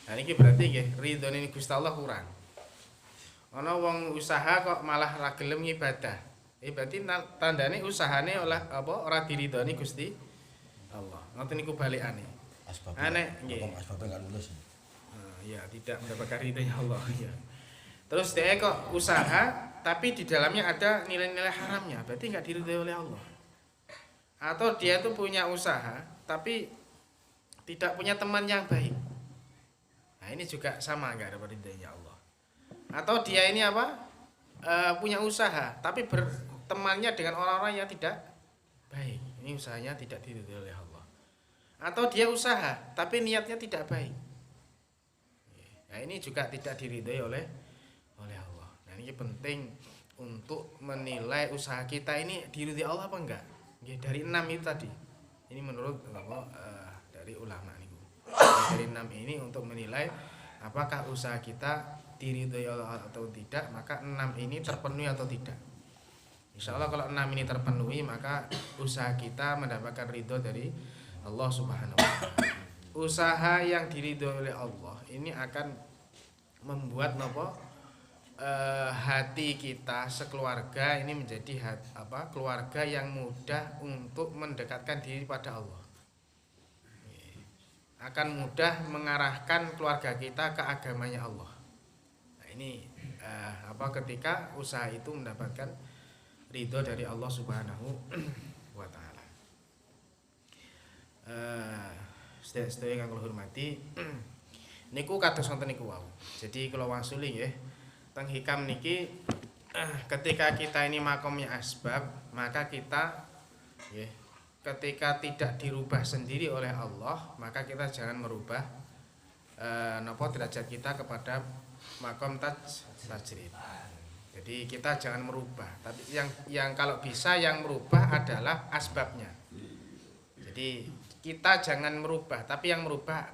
Speaker 1: Nah niki berarti nggih ridhone Gusti Allah kurang. Ana wong usaha kok malah ra gelem ngibadah. Berarti tandane usahane oleh apa ora diridhoni Gusti Allah. Ngoten niku balikane. Aneh nggih.
Speaker 2: Asbabnya enggak lulus.
Speaker 1: Ya tidak mendapatkan ridhonya Allah ya. Terus dia kok usaha tapi di dalamnya ada nilai-nilai haramnya, berarti enggak diridhoi oleh Allah. Atau dia tuh punya usaha tapi tidak punya teman yang baik. Nah, ini juga sama enggak dapat ridhonya Allah. Atau dia ini apa? Punya usaha tapi bertemannya dengan orang-orang yang tidak baik. Ini usahanya tidak diridhoi oleh Allah. Atau dia usaha tapi niatnya tidak baik. Nah, ini juga tidak diridhoi oleh Allah. Nah, ini penting untuk menilai usaha kita ini diridhoi Allah apa enggak. Nggih, dari 6 itu tadi. Ini menurut dari ulama niku. Dari 6 ini untuk menilai apakah usaha kita diridhoi Allah atau tidak, maka 6 ini terpenuhi atau tidak. Insyaallah kalau 6 ini terpenuhi, maka usaha kita mendapatkan ridho dari Allah Subhanahu wa taala. Usaha yang diridhoi oleh Allah ini akan membuat hati kita sekeluarga ini menjadi keluarga yang mudah untuk mendekatkan diri pada Allah. Akan mudah mengarahkan keluarga kita ke agamanya Allah. Nah, ini ketika usaha itu mendapatkan ridho dari Allah Subhanahu wa taala. Sedaya kang kula hormati, niku kados wonten niku wau. Jadi kula wangsuli nggih teng hikam niki ketika kita ini makomnya asbab, maka kita nggih ketika tidak dirubah sendiri oleh Allah, maka kita jangan merubah derajat kita kepada makom tajrid. Jadi kita jangan merubah, tapi yang kalau bisa yang merubah adalah asbabnya. Jadi kita jangan merubah, tapi yang merubah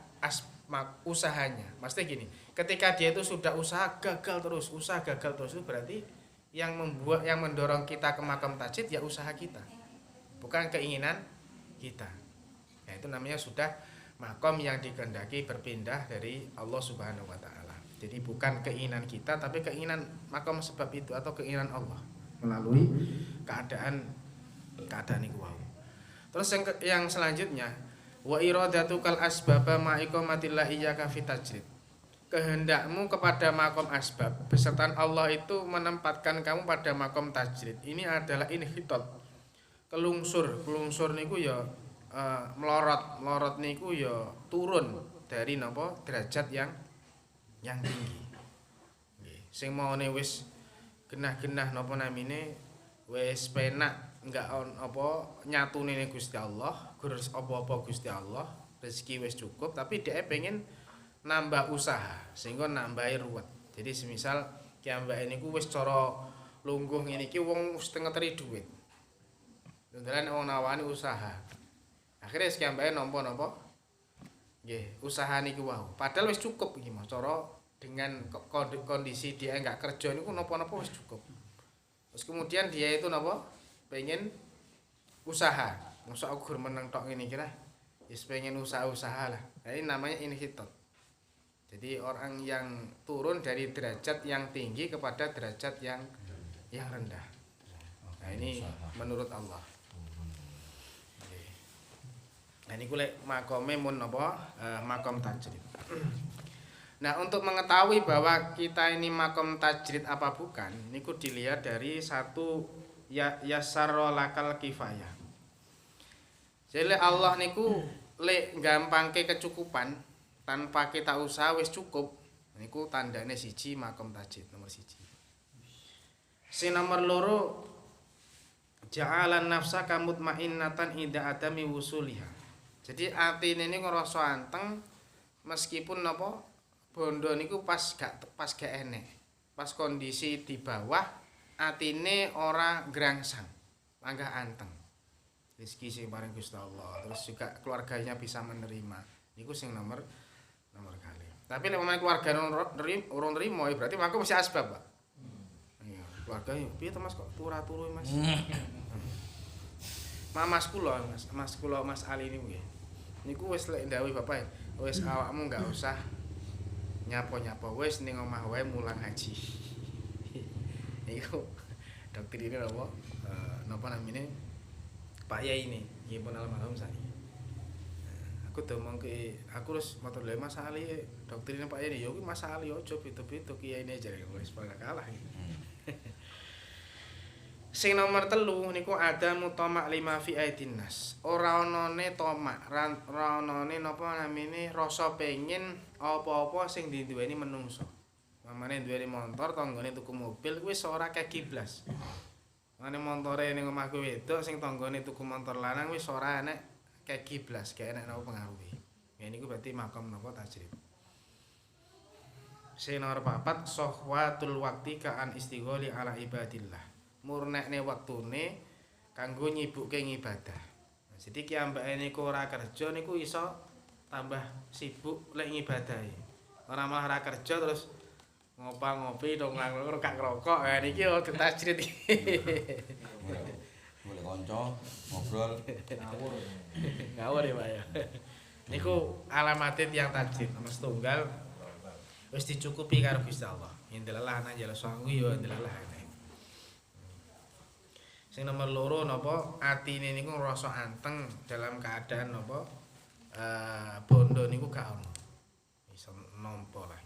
Speaker 1: usahanya. Maksudnya gini, ketika dia itu sudah usaha gagal terus itu berarti yang mendorong kita ke makam tajrid ya usaha kita, bukan keinginan kita. Nah, itu namanya sudah makom yang dikehendaki berpindah dari Allah Subhanahu wa taala. Jadi bukan keinginan kita, tapi keinginan makom sebab itu atau keinginan Allah melalui keadaan itu wau. Terus yang selanjutnya wa iradatukal asbaba ma iqamatillah iyyaka fi tajrid. Kehendakmu kepada makom asbab beserta Allah itu menempatkan kamu pada makom tajrid. Ini adalah inhitot. Kelungsur niku ya melorot niku ya turun dari derajat yang tinggi. Sing maune wis genah-genah napa namine wis penak enggak apa nyatune Gusti Allah, gurus apa-apa Gusti Allah, rezeki wis cukup tapi dhek pengen nambah usaha sehingga nambahi ruwet. Jadi semisal kiambake niku wis cara lungguh ngene iki wong wis ngeteri dhuwit. Dalan wong nawani usaha. Akhire kiambake nampa napa? Nggih, usaha niku wau. Padahal wis cukup iki Mas cara dengan kondisi dia enggak kerja niku napa-napa wis cukup. Terus kemudian dia itu napa? Pengen usaha. Mosok aku gur meneng tok ngene iki lah. Wis pengen usaha-usaha lah. Nah, ini namanya inhitot. Jadi orang yang turun dari derajat yang tinggi kepada derajat yang rendah. Nah, ini menurut Allah. Nah, ini kulek makome mun napa? Makom tajrid. Nah, untuk mengetahui bahwa kita ini makom tajrid apa bukan, niku dilihat dari satu yasarro lakal kifayah. Jadi Allah niku lek gampangke kecukupan tanpa kita usaha wis cukup. Niku tandane siji makom tajrid nomor siji. Sing nomor loro ja'alan nafsa kamutmainnatan ida adami wusuliha. Jadi atine ini ngrasa anteng meskipun napa bondo niku pas gak enek. Pas kondisi di bawah atine ora grangsang, langgah anteng. Rezeki sing paring Gusti Allah, terus juga keluarganya bisa menerima. Niku sing nomor kali. Tapi nek pemain keluarga ora nrimo berarti mangko mesti asbab, Pak. Iya, keluarga piye to Mas kok turu-turu Mas? Mas kula Mas Ali niku nggih. Niku wis lek ndawuhi bapak wis awakmu enggak usah nyapa-nyapa wis ning omah wae mulang haji. Niku doktrin ini napa namine Pak Yai ini, nggih pun almarhum sakniki. Aku domong ke aku terus matur lha Mas Ali doktrine Pak Yai ya kuwi Mas Ali aja beda-beda kiyaine jare wis pada kalah. Sing nomor 3 niku ada mutamak lima fi aidinnas. Ora onone tomak, ora onone napa namine rasa pengin apa-apa sing diduweni menungso. Mamane duweni motor, tanggane tuku mobil kuwi ora kegiblas. Mane montore ning omahku wedok sing tanggane tuku motor lanang wis ora enek kegiblas, gak enek napa pengaruhi. Ya niku berarti makom napa tajrid. Sing nomor 4 sohwatul waqti ka'an istigholi ala ibadillah. Murnekne wektune kanggo nyibukke ngibadah. Jadi ki ambake niku ora kerja niku iso tambah sibuk lek ngibadahi. Ora malah ora kerja terus ngopi donglang gak ngerokok. Nah niki tajrid iki.
Speaker 2: Boleh kanca ngobrol
Speaker 1: ngawur ya Pak ya. Niku alamatin yang tajrid nomor setunggal wis dicukupi karo Gusti Allah. Indalallah ana jala sangu ya indalallah. Sing nomor 2 napa atine niku ngrasa anteng dalam keadaan napa bondo niku gak ono. Iso nampa lah.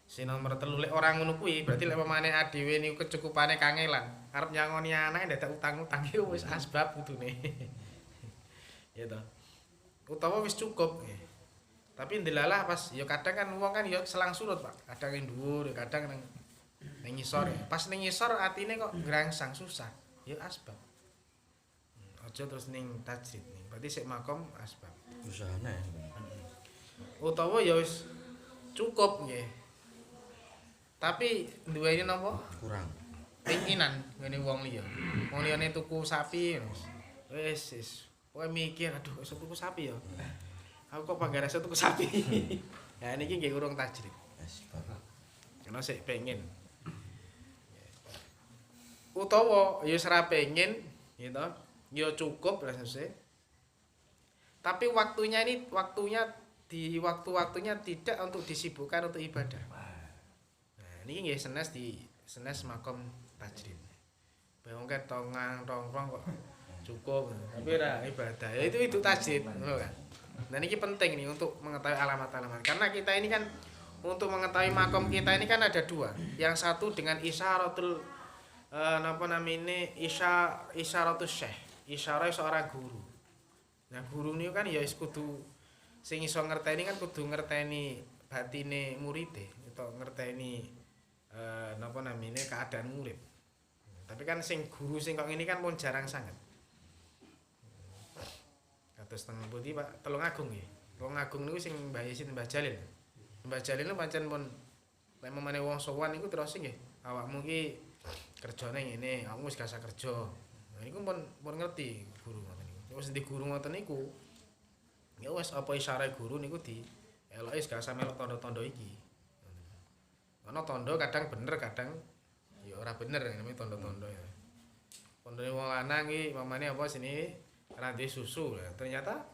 Speaker 1: Sing nomor 3 lek ora ngono kuwi berarti lek pemane dhewe niku kecukupane kangelan. Arep nyangoni anake dadak utang-utang iki wis asbab kudune. Ya to. Utawa wis cukup. Tapi ndelalah pas ya kadang kan wong kan ya selang surut, Pak. Kadang ning dhuwur, kadang ning ngisor. Pas ning ngisor atine kok grangsang susah. Ya asbab. Aja terus ning tajrid ning. Berarti sik makom asbab.
Speaker 2: usahane.
Speaker 1: Utawa ya wis cukup nggih. Tapi duweni napa?
Speaker 2: Kurang.
Speaker 1: Keinginan ngene wong liya. Wong liyane tuku sapi wis pokoke mikir aduh iso tuku sapi ya. Aku kok panggare iso tuku sapi. Ya niki nggih urung tajrid.
Speaker 2: Asbab.
Speaker 1: Karena sik pengen. Utawa ya ora pengen gitu. Ya cukup lah selesai. Tapi waktunya di waktu-waktunya tidak untuk disibukkan untuk ibadah. Nah, ini nggih senes makom tajrid. Bayang ket tongkrong kok cukup, tapi ora ibadah. Ya itu tajrid, ngono kan. Nah, ini penting nih untuk mengetahui alamat-alamat. Karena kita ini kan untuk mengetahui makom kita ini kan ada 2. Yang satu dengan isyaratul isyaratus syekh. Isyarah seorang guru. Nah, guru ini kan ya wis kudu sing iso ngerteni kan kudu ngerteni batine muride atau ngerteni napa namine keadaan murid. Tapi kan sing guru sing kok ngene kan pun jarang sangat. Kados teng pundi Pak Tulungagung nggih. Tulungagung niku sing Mbah Yasin Mbah Jalil. Mbah Jalil niku pancen pun lek memane wong sowan niku terus nggih. Awakmu ki kerjane ngene, awakmu wis gak usah kerja. Nah niku pun ngerti guru ngoten niku. Wis ndi guru ngoten niku. Ya wis apa isyarahe guru niku di eloke gak usah melok tanda-tanda iki. Ana tanda kadang bener kadang ya ora bener namanya tanda-tanda ya. Tandane wong lanang iki mamane apa sini randhe susu. Ternyata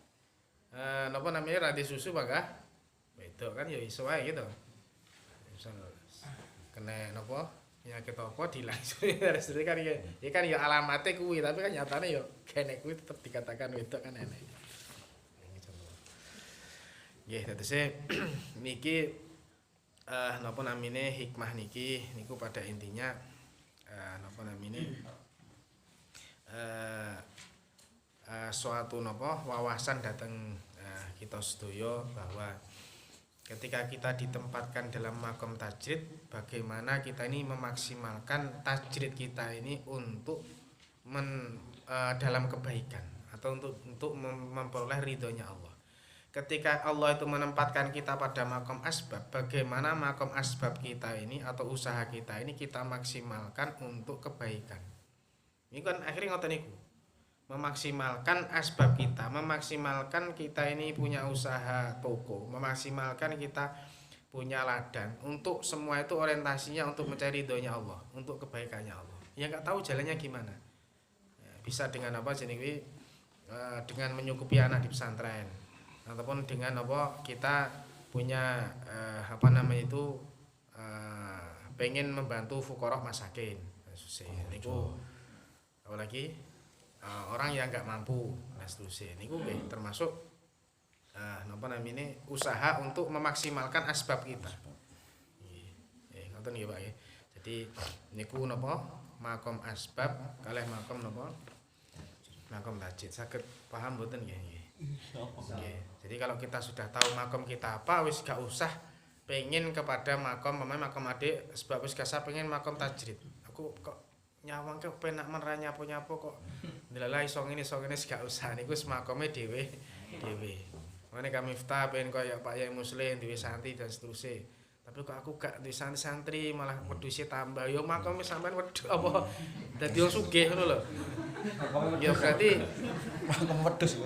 Speaker 1: napa namanya randhe susu mangga wedok kan ya iso wae gitu. Misal kena napa penyakit apa dilangsung terus kan ya kan ya alamate kuwi tapi kan nyatane ya kene kuwi tetep dikatakan wedok kan enek. Nggih tetese niki napa namine hikmah niki niku pada intinya napa namine suatu napa wawasan datang kita sedaya bahwa ketika kita ditempatkan dalam makom tajrid bagaimana kita ini memaksimalkan tajrid kita ini untuk dalam kebaikan atau untuk memperoleh ridhonya Allah. Ketika Allah itu menempatkan kita pada makom asbab, bagaimana makom asbab kita ini atau usaha kita ini kita maksimalkan untuk kebaikan. Ini kan akhirnya ngoten niku. Memaksimalkan asbab kita, memaksimalkan kita ini punya usaha toko, memaksimalkan kita punya ladang. Untuk semua itu orientasinya untuk mencari ridhonya Allah, untuk kebaikannya Allah. Ya nggak tahu jalannya gimana. Ya, bisa dengan apa jenenge dengan menyukupi anak di pesantren. Ataupun dengan apa kita punya apa namanya itu pengen membantu fuqara masakin niku apalagi orang yang nggak mampu nah seterusnya niku termasuk apa namanya usaha untuk memaksimalkan asbab kita ngoten nggih Pak ya. Jadi niku napa makom asbab kalih makom napa makom tajid saged paham mboten nggih. Okay. Jadi kalau kita sudah tahu makom kita apa, wis gak usah pengen kepada makom, makom adik, sebab wis gak usah pengen makom tajrid. Aku kok nyawang kok penak men nyapo-nyapo kok ndelala iso ngene gak usah. Niku wis makome dhewe. Mane kami Miftah pengen koyo Pak Yai Muslim duwe santri dan seterusnya. Tapi kok aku gak duwe santri malah wedhuse tambah. Yo makome sampean wedhus apa dadi wong sugih ngono lho. Ya berarti
Speaker 2: Makom wedhus.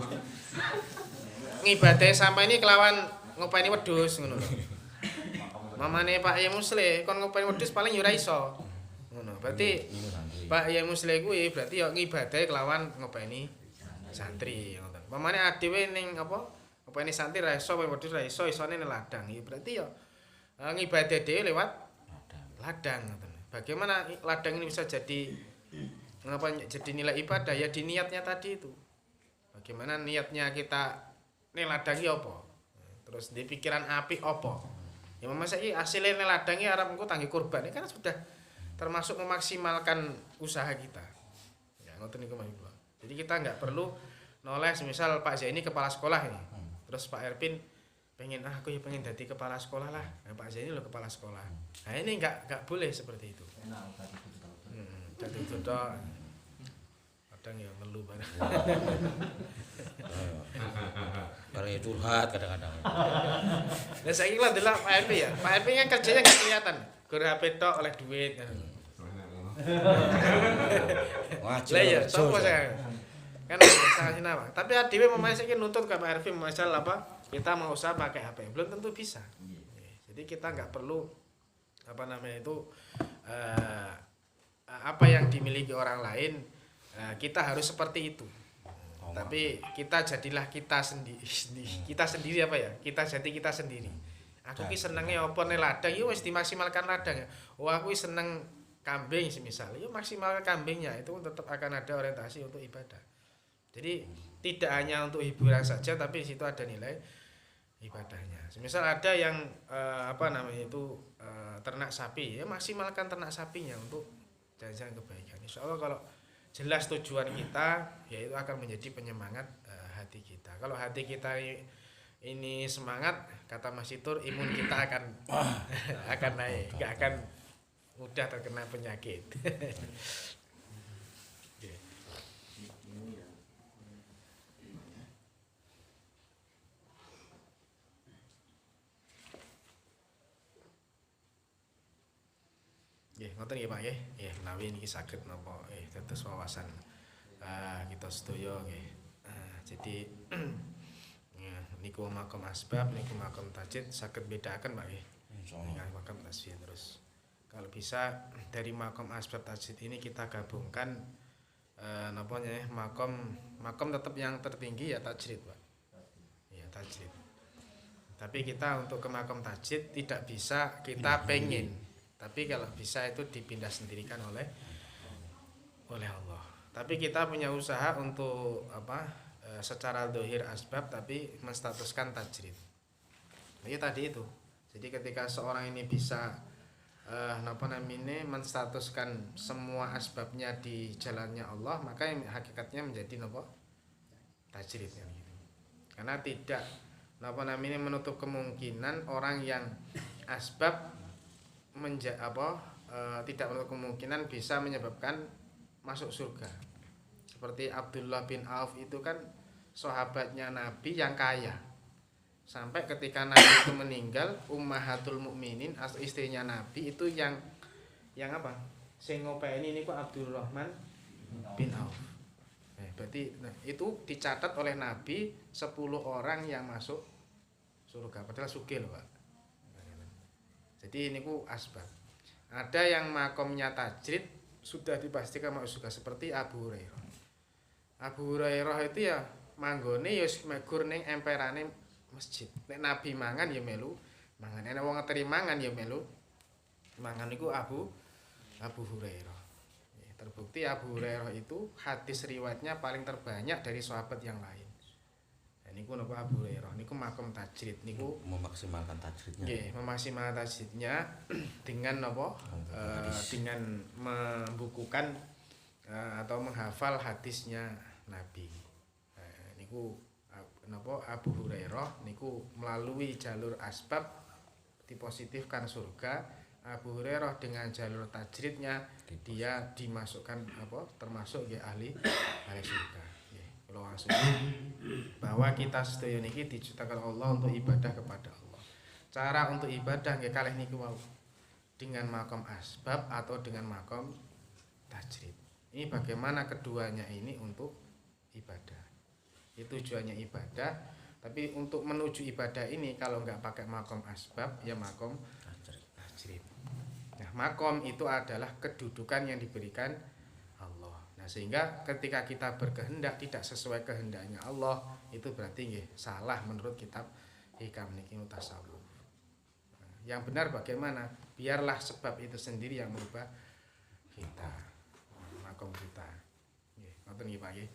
Speaker 1: ngibadahe sampai ini kelawan ngopeni wedhus ngono lho. Mamane Pak Yai Muslim kon ngopeni wedhus paling yo ora iso. Ngono. Berarti Pak Yai Muslim kuwi berarti yo ngibadahe kelawan ngopeni santri ngoten. Mamane adewe ning apa? Ngopeni santri ra iso, wedhus ra iso, isone ning ladang. Iki berarti yo ngibadahe dhewe lewat ladang ngoten. Bagaimana ladang ini bisa jadi jadi nilai ibadah ya di niatnya tadi itu. Bagaimana niatnya kita ning ladang iki apa? Terus di pikiran apik apa? Ya memang saiki hasilnya ning ladang iki arep engko tangge kurban. Ini kan sudah termasuk memaksimalkan usaha kita. Ya ngoten niku Mas. Jadi kita enggak perlu noleh semisal Pak Zaini kepala sekolah ini. Terus Pak Erpin pengen aku ya pengen jadi kepala sekolah lah. Nah, Pak Zaini lo kepala sekolah. Nah ini enggak boleh seperti itu. Jadi itu tok. Kadang ya ngeluh bareng.
Speaker 2: Barang curhat kadang-kadang.
Speaker 1: Lah saiki lho delok Pak RP ya. Pak RP kan kerjanya enggak kelihatan. Gur HP tok oleh duit. Lah ya, sopo saya? Kan salah sinawang. Tapi dhewe memang saiki nuntut ke Pak RP masalah apa? Kita mau usaha pakai HP. Belum tentu bisa. Jadi kita enggak perlu apa namanya itu apa yang dimiliki orang lain kita harus seperti itu. Tapi kita jadilah kita sendiri. Kita sendiri apa ya? Kita jadi kita sendiri. Aku ki senenge apa ning ladang ya wis dimaksimalkan ladang. Oh aku seneng kambing semisal. Ya maksimalkan kambingnya itu tetap akan ada orientasi untuk ibadah. Jadi tidak hanya untuk hiburan saja tapi di situ ada nilai ibadahnya. Semisal ada yang apa namanya itu ternak sapi, ya maksimalkan ternak sapinya untuk jalan-jalan kebaikan. Insyaallah kalau jelas tujuan kita yaitu akan menjadi penyemangat hati kita. Kalau hati kita ini semangat, kata Mas Itur, imun kita akan naik, nggak akan mudah terkena penyakit. Nggih. Nggih, ngoten nggih Pak nggih. Nggih, menawi niki saged napa dados wawasan kita sedaya nggih. Jadi ya, niku makom asbab, niku makom tajid saged bedakan Pak nggih. Dengan makom tasbih terus. Kalau bisa dari makom asbab tajid ini kita gabungkan napa ya makom tetap yang tertinggi ya tajrid Pak. Ya tajrid. Tapi kita untuk ke makom tajid tidak bisa kita pengen. Tapi kalau bisa itu dipindah sendirikan oleh Allah. Tapi kita punya usaha untuk secara dohir asbab tapi menstatuskan tajrid. Ini tadi itu. Jadi ketika seorang ini bisa menstatuskan semua asbabnya di jalannya Allah, maka yang hakikatnya menjadi tajrid gitu. Karena tidak menutup kemungkinan orang yang asbab tidak menutup kemungkinan bisa menyebabkan masuk surga. Seperti Abdullah bin Auf itu kan sahabatnya Nabi yang kaya. Sampai ketika Nabi itu meninggal, Ummahatul Mukminin, istrinya Nabi itu yang sing ngopeni niku Abdurrahman bin Auf. Berarti itu dicatat oleh Nabi 10 orang yang masuk surga. Padahal sugih loh, Pak. Jadi ini ku asbab. Ada yang makomnya tajrid sudah dipastikan masuk surga seperti Abu Hurairah. Abu Hurairah itu ya manggone ya megur ning emperane masjid. Nek Nabi mangan ya melu mangan. Nek wong ngeteri mangan ya melu mangan iku Abu Hurairah. Terbukti Abu Hurairah itu hadis riwayatnya paling terbanyak dari sahabat yang lain. Niku napa Abu Hurairah niku makom tajrid niku
Speaker 2: memaksimalkan tajridnya.
Speaker 1: Nggih, memaksimalkan tajridnya dengan dengan membukukan atau menghafal hadisnya Nabi. Niku Abu Hurairah niku melalui jalur asbab dipositifkan surga. Abu Hurairah dengan jalur tajridnya dia dimasukkan termasuk ahli surga. Langsung bahwa kita sedaya niki diciptakan Allah untuk ibadah kepada Allah. Cara untuk ibadah nggih kalih niku wau dengan makom asbab atau dengan makom tajrid. Ini bagaimana keduanya ini untuk ibadah. Itu tujuannya ibadah, tapi untuk menuju ibadah ini kalau nggak pakai makom asbab ya makom tajrid. Nah, makom itu adalah kedudukan yang diberikan Allah. Sehingga ketika kita berkehendak tidak sesuai kehendaknya Allah, itu berarti nggih salah menurut kitab Hikam niki tasawuf. Yang benar bagaimana? Biarlah sebab itu sendiri yang merubah kita, makom kita. Nggih, ngoten nggih Pak nggih.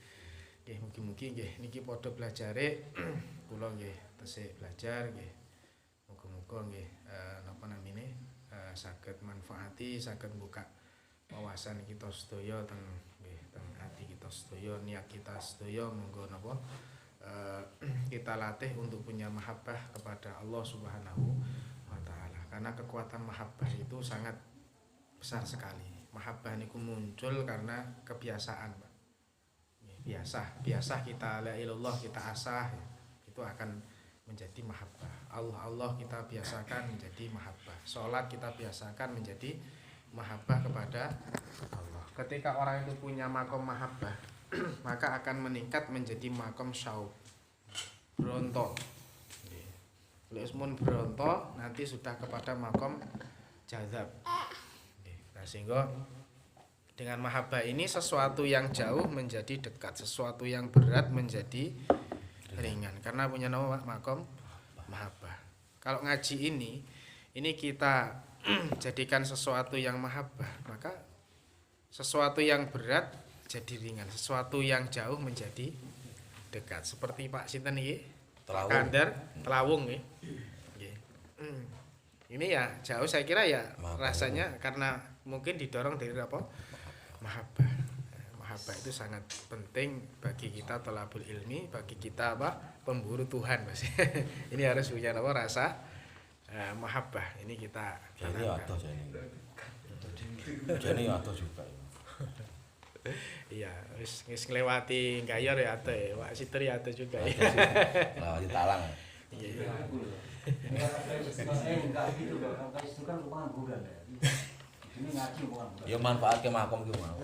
Speaker 1: Nggih, mugi-mugi nggih niki padha belajare kula nggih tesih belajar nggih. Muga-muga nggih saged manfaati, saged buka wawasan kita sedaya teng ati kita sedaya, niat kita sedaya monggo kita latih untuk punya mahabbah kepada Allah Subhanahu wa taala. Karena kekuatan mahabbah itu sangat besar sekali. Mahabbah niku muncul karena kebiasaan, Pak. Biasa kita la ilallah kita asah itu akan menjadi mahabbah. Allah kita biasakan menjadi mahabbah. Salat kita biasakan menjadi mahabbah kepada Allah. Ketika orang itu punya makom mahabbah, maka akan meningkat menjadi makom syauq. Bronto. Lesmun bronto nanti sudah kepada makom jazab. Nah, sehingga dengan mahabbah ini sesuatu yang jauh menjadi dekat, sesuatu yang berat menjadi ringan karena punya nama makom mahabbah. Kalau ngaji ini kita jadikan sesuatu yang mahabbah, maka sesuatu yang berat jadi ringan, sesuatu yang jauh menjadi dekat. Seperti Pak Sinten iki, Pak Kandar, Telawung nggih. Ini ya jauh saya kira ya rasanya karena mungkin didorong dari mahabbah. Mahabbah itu sangat penting bagi kita thalabul ilmi, bagi kita pemburu Tuhan, Mas. Ini harus punya rasa mahabbah. Ini kita tanamkan.
Speaker 2: Jane ya atuh juga.
Speaker 1: Iya, wis nglewati Gayor ya ate, Pak Siter ya ate juga.
Speaker 2: Lewati talang.
Speaker 1: Iya.
Speaker 3: Enggak gitu loh, kalau itu kan pengangguran ya. Ini ngaji pengangguran.
Speaker 2: Ya manfaatke makom ki mau.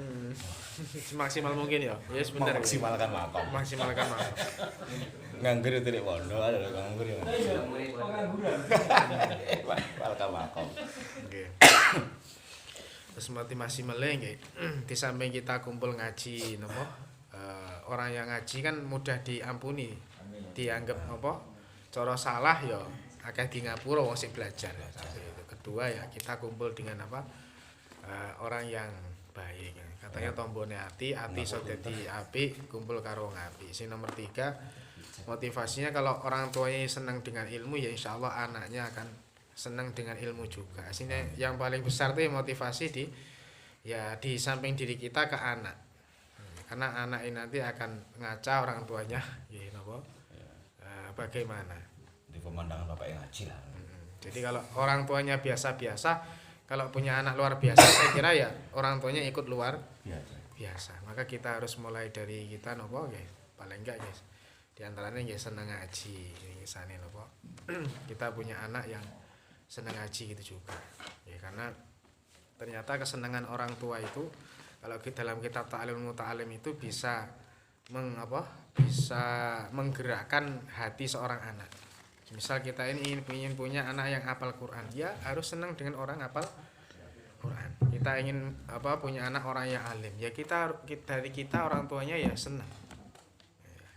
Speaker 1: Semaksimal mungkin ya. Ya bener.
Speaker 2: Maksimalkan makom.
Speaker 1: Maksimalkan makom.
Speaker 2: Nganggur itu nek pondok ada nganggur ya.
Speaker 3: Pengangguran.
Speaker 2: Maksimalkan makom.
Speaker 1: Oke. Terus motivasi meleh nggih. Di samping kita kumpul ngaji napa? Orang yang ngaji kan mudah diampuni. Dianggap apa? Cara salah ya akeh di ngapura wong sing belajar. Satu itu. Kedua ya kita kumpul dengan apa? Orang yang baik. Katanya tombone ati iso dadi apik, kumpul karo wong apik. Sing nomor 3 motivasinya kalau orang tuanya senang dengan ilmu ya insyaallah anaknya akan senang dengan ilmu juga. Sini yang paling besar tuh motivasi di samping diri kita ke anak. Karena anak ini nanti akan ngaca orang tuanya, ya napa? Bagaimana?
Speaker 2: Di pemandangan bapak yang ngaji lah.
Speaker 1: Jadi kalau orang tuanya biasa-biasa, kalau punya anak luar biasa, saya kira ya orang tuanya ikut luar biasa. Maka kita harus mulai dari kita napa, guys? Paling enggak, guys. Di antaranya ya senang ngaji, misalnya napa? Kita punya anak yang senang ngaji gitu juga ya, karena ternyata kesenangan orang tua itu kalau dalam kitab Ta'limul Muta'allim itu bisa menggerakkan hati seorang anak. Misal kita ini ingin punya anak yang hafal Quran, ya harus senang dengan orang hafal Quran. Kita ingin punya anak orang yang alim, ya dari kita orang tuanya ya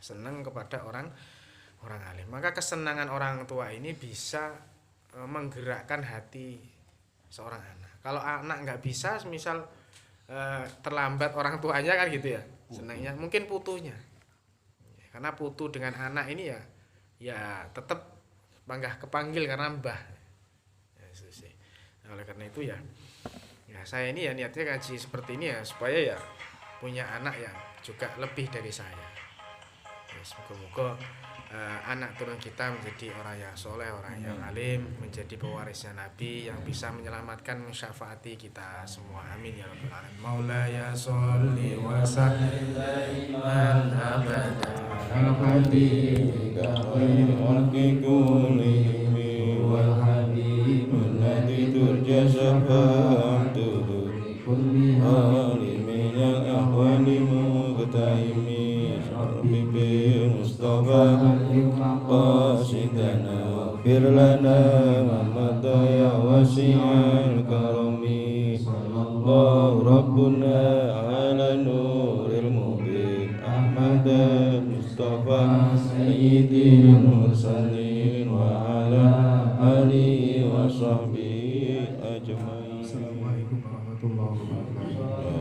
Speaker 1: senang kepada orang alim. Maka kesenangan orang tua ini bisa menggerakkan hati seorang anak. Kalau anak nggak bisa, misal terlambat orang tuanya kan gitu ya, senangnya mungkin putunya. Karena putu dengan anak ini ya tetap bangga kepanggil karena mbah. Nah, oleh karena itu ya saya ini ya niatnya ngaji seperti ini ya supaya ya punya anak yang juga lebih dari saya. Ya, semoga anak turun kita menjadi orang yang soleh, orang yang alim, menjadi pewarisnya Nabi yang bisa menyelamatkan syafaati kita semua. Amin ya rabbal alamin. Maulaya sholli wa sallim abada ala habibika
Speaker 4: khairul kulli wal habibul ladzi turja syafa'atuhu kulli alimin yang ahwani muqtaimi syarbi Mustafa qasidana waghfir lana ma madha ya wasi'al karami sallallahu rabbuna ala nuril mubin Ahmad Mustafa sayyidil mursalin wa ala alihi wa sahbihi ajma'in.
Speaker 1: Assalamualaikum warahmatullahi wabarakatuh.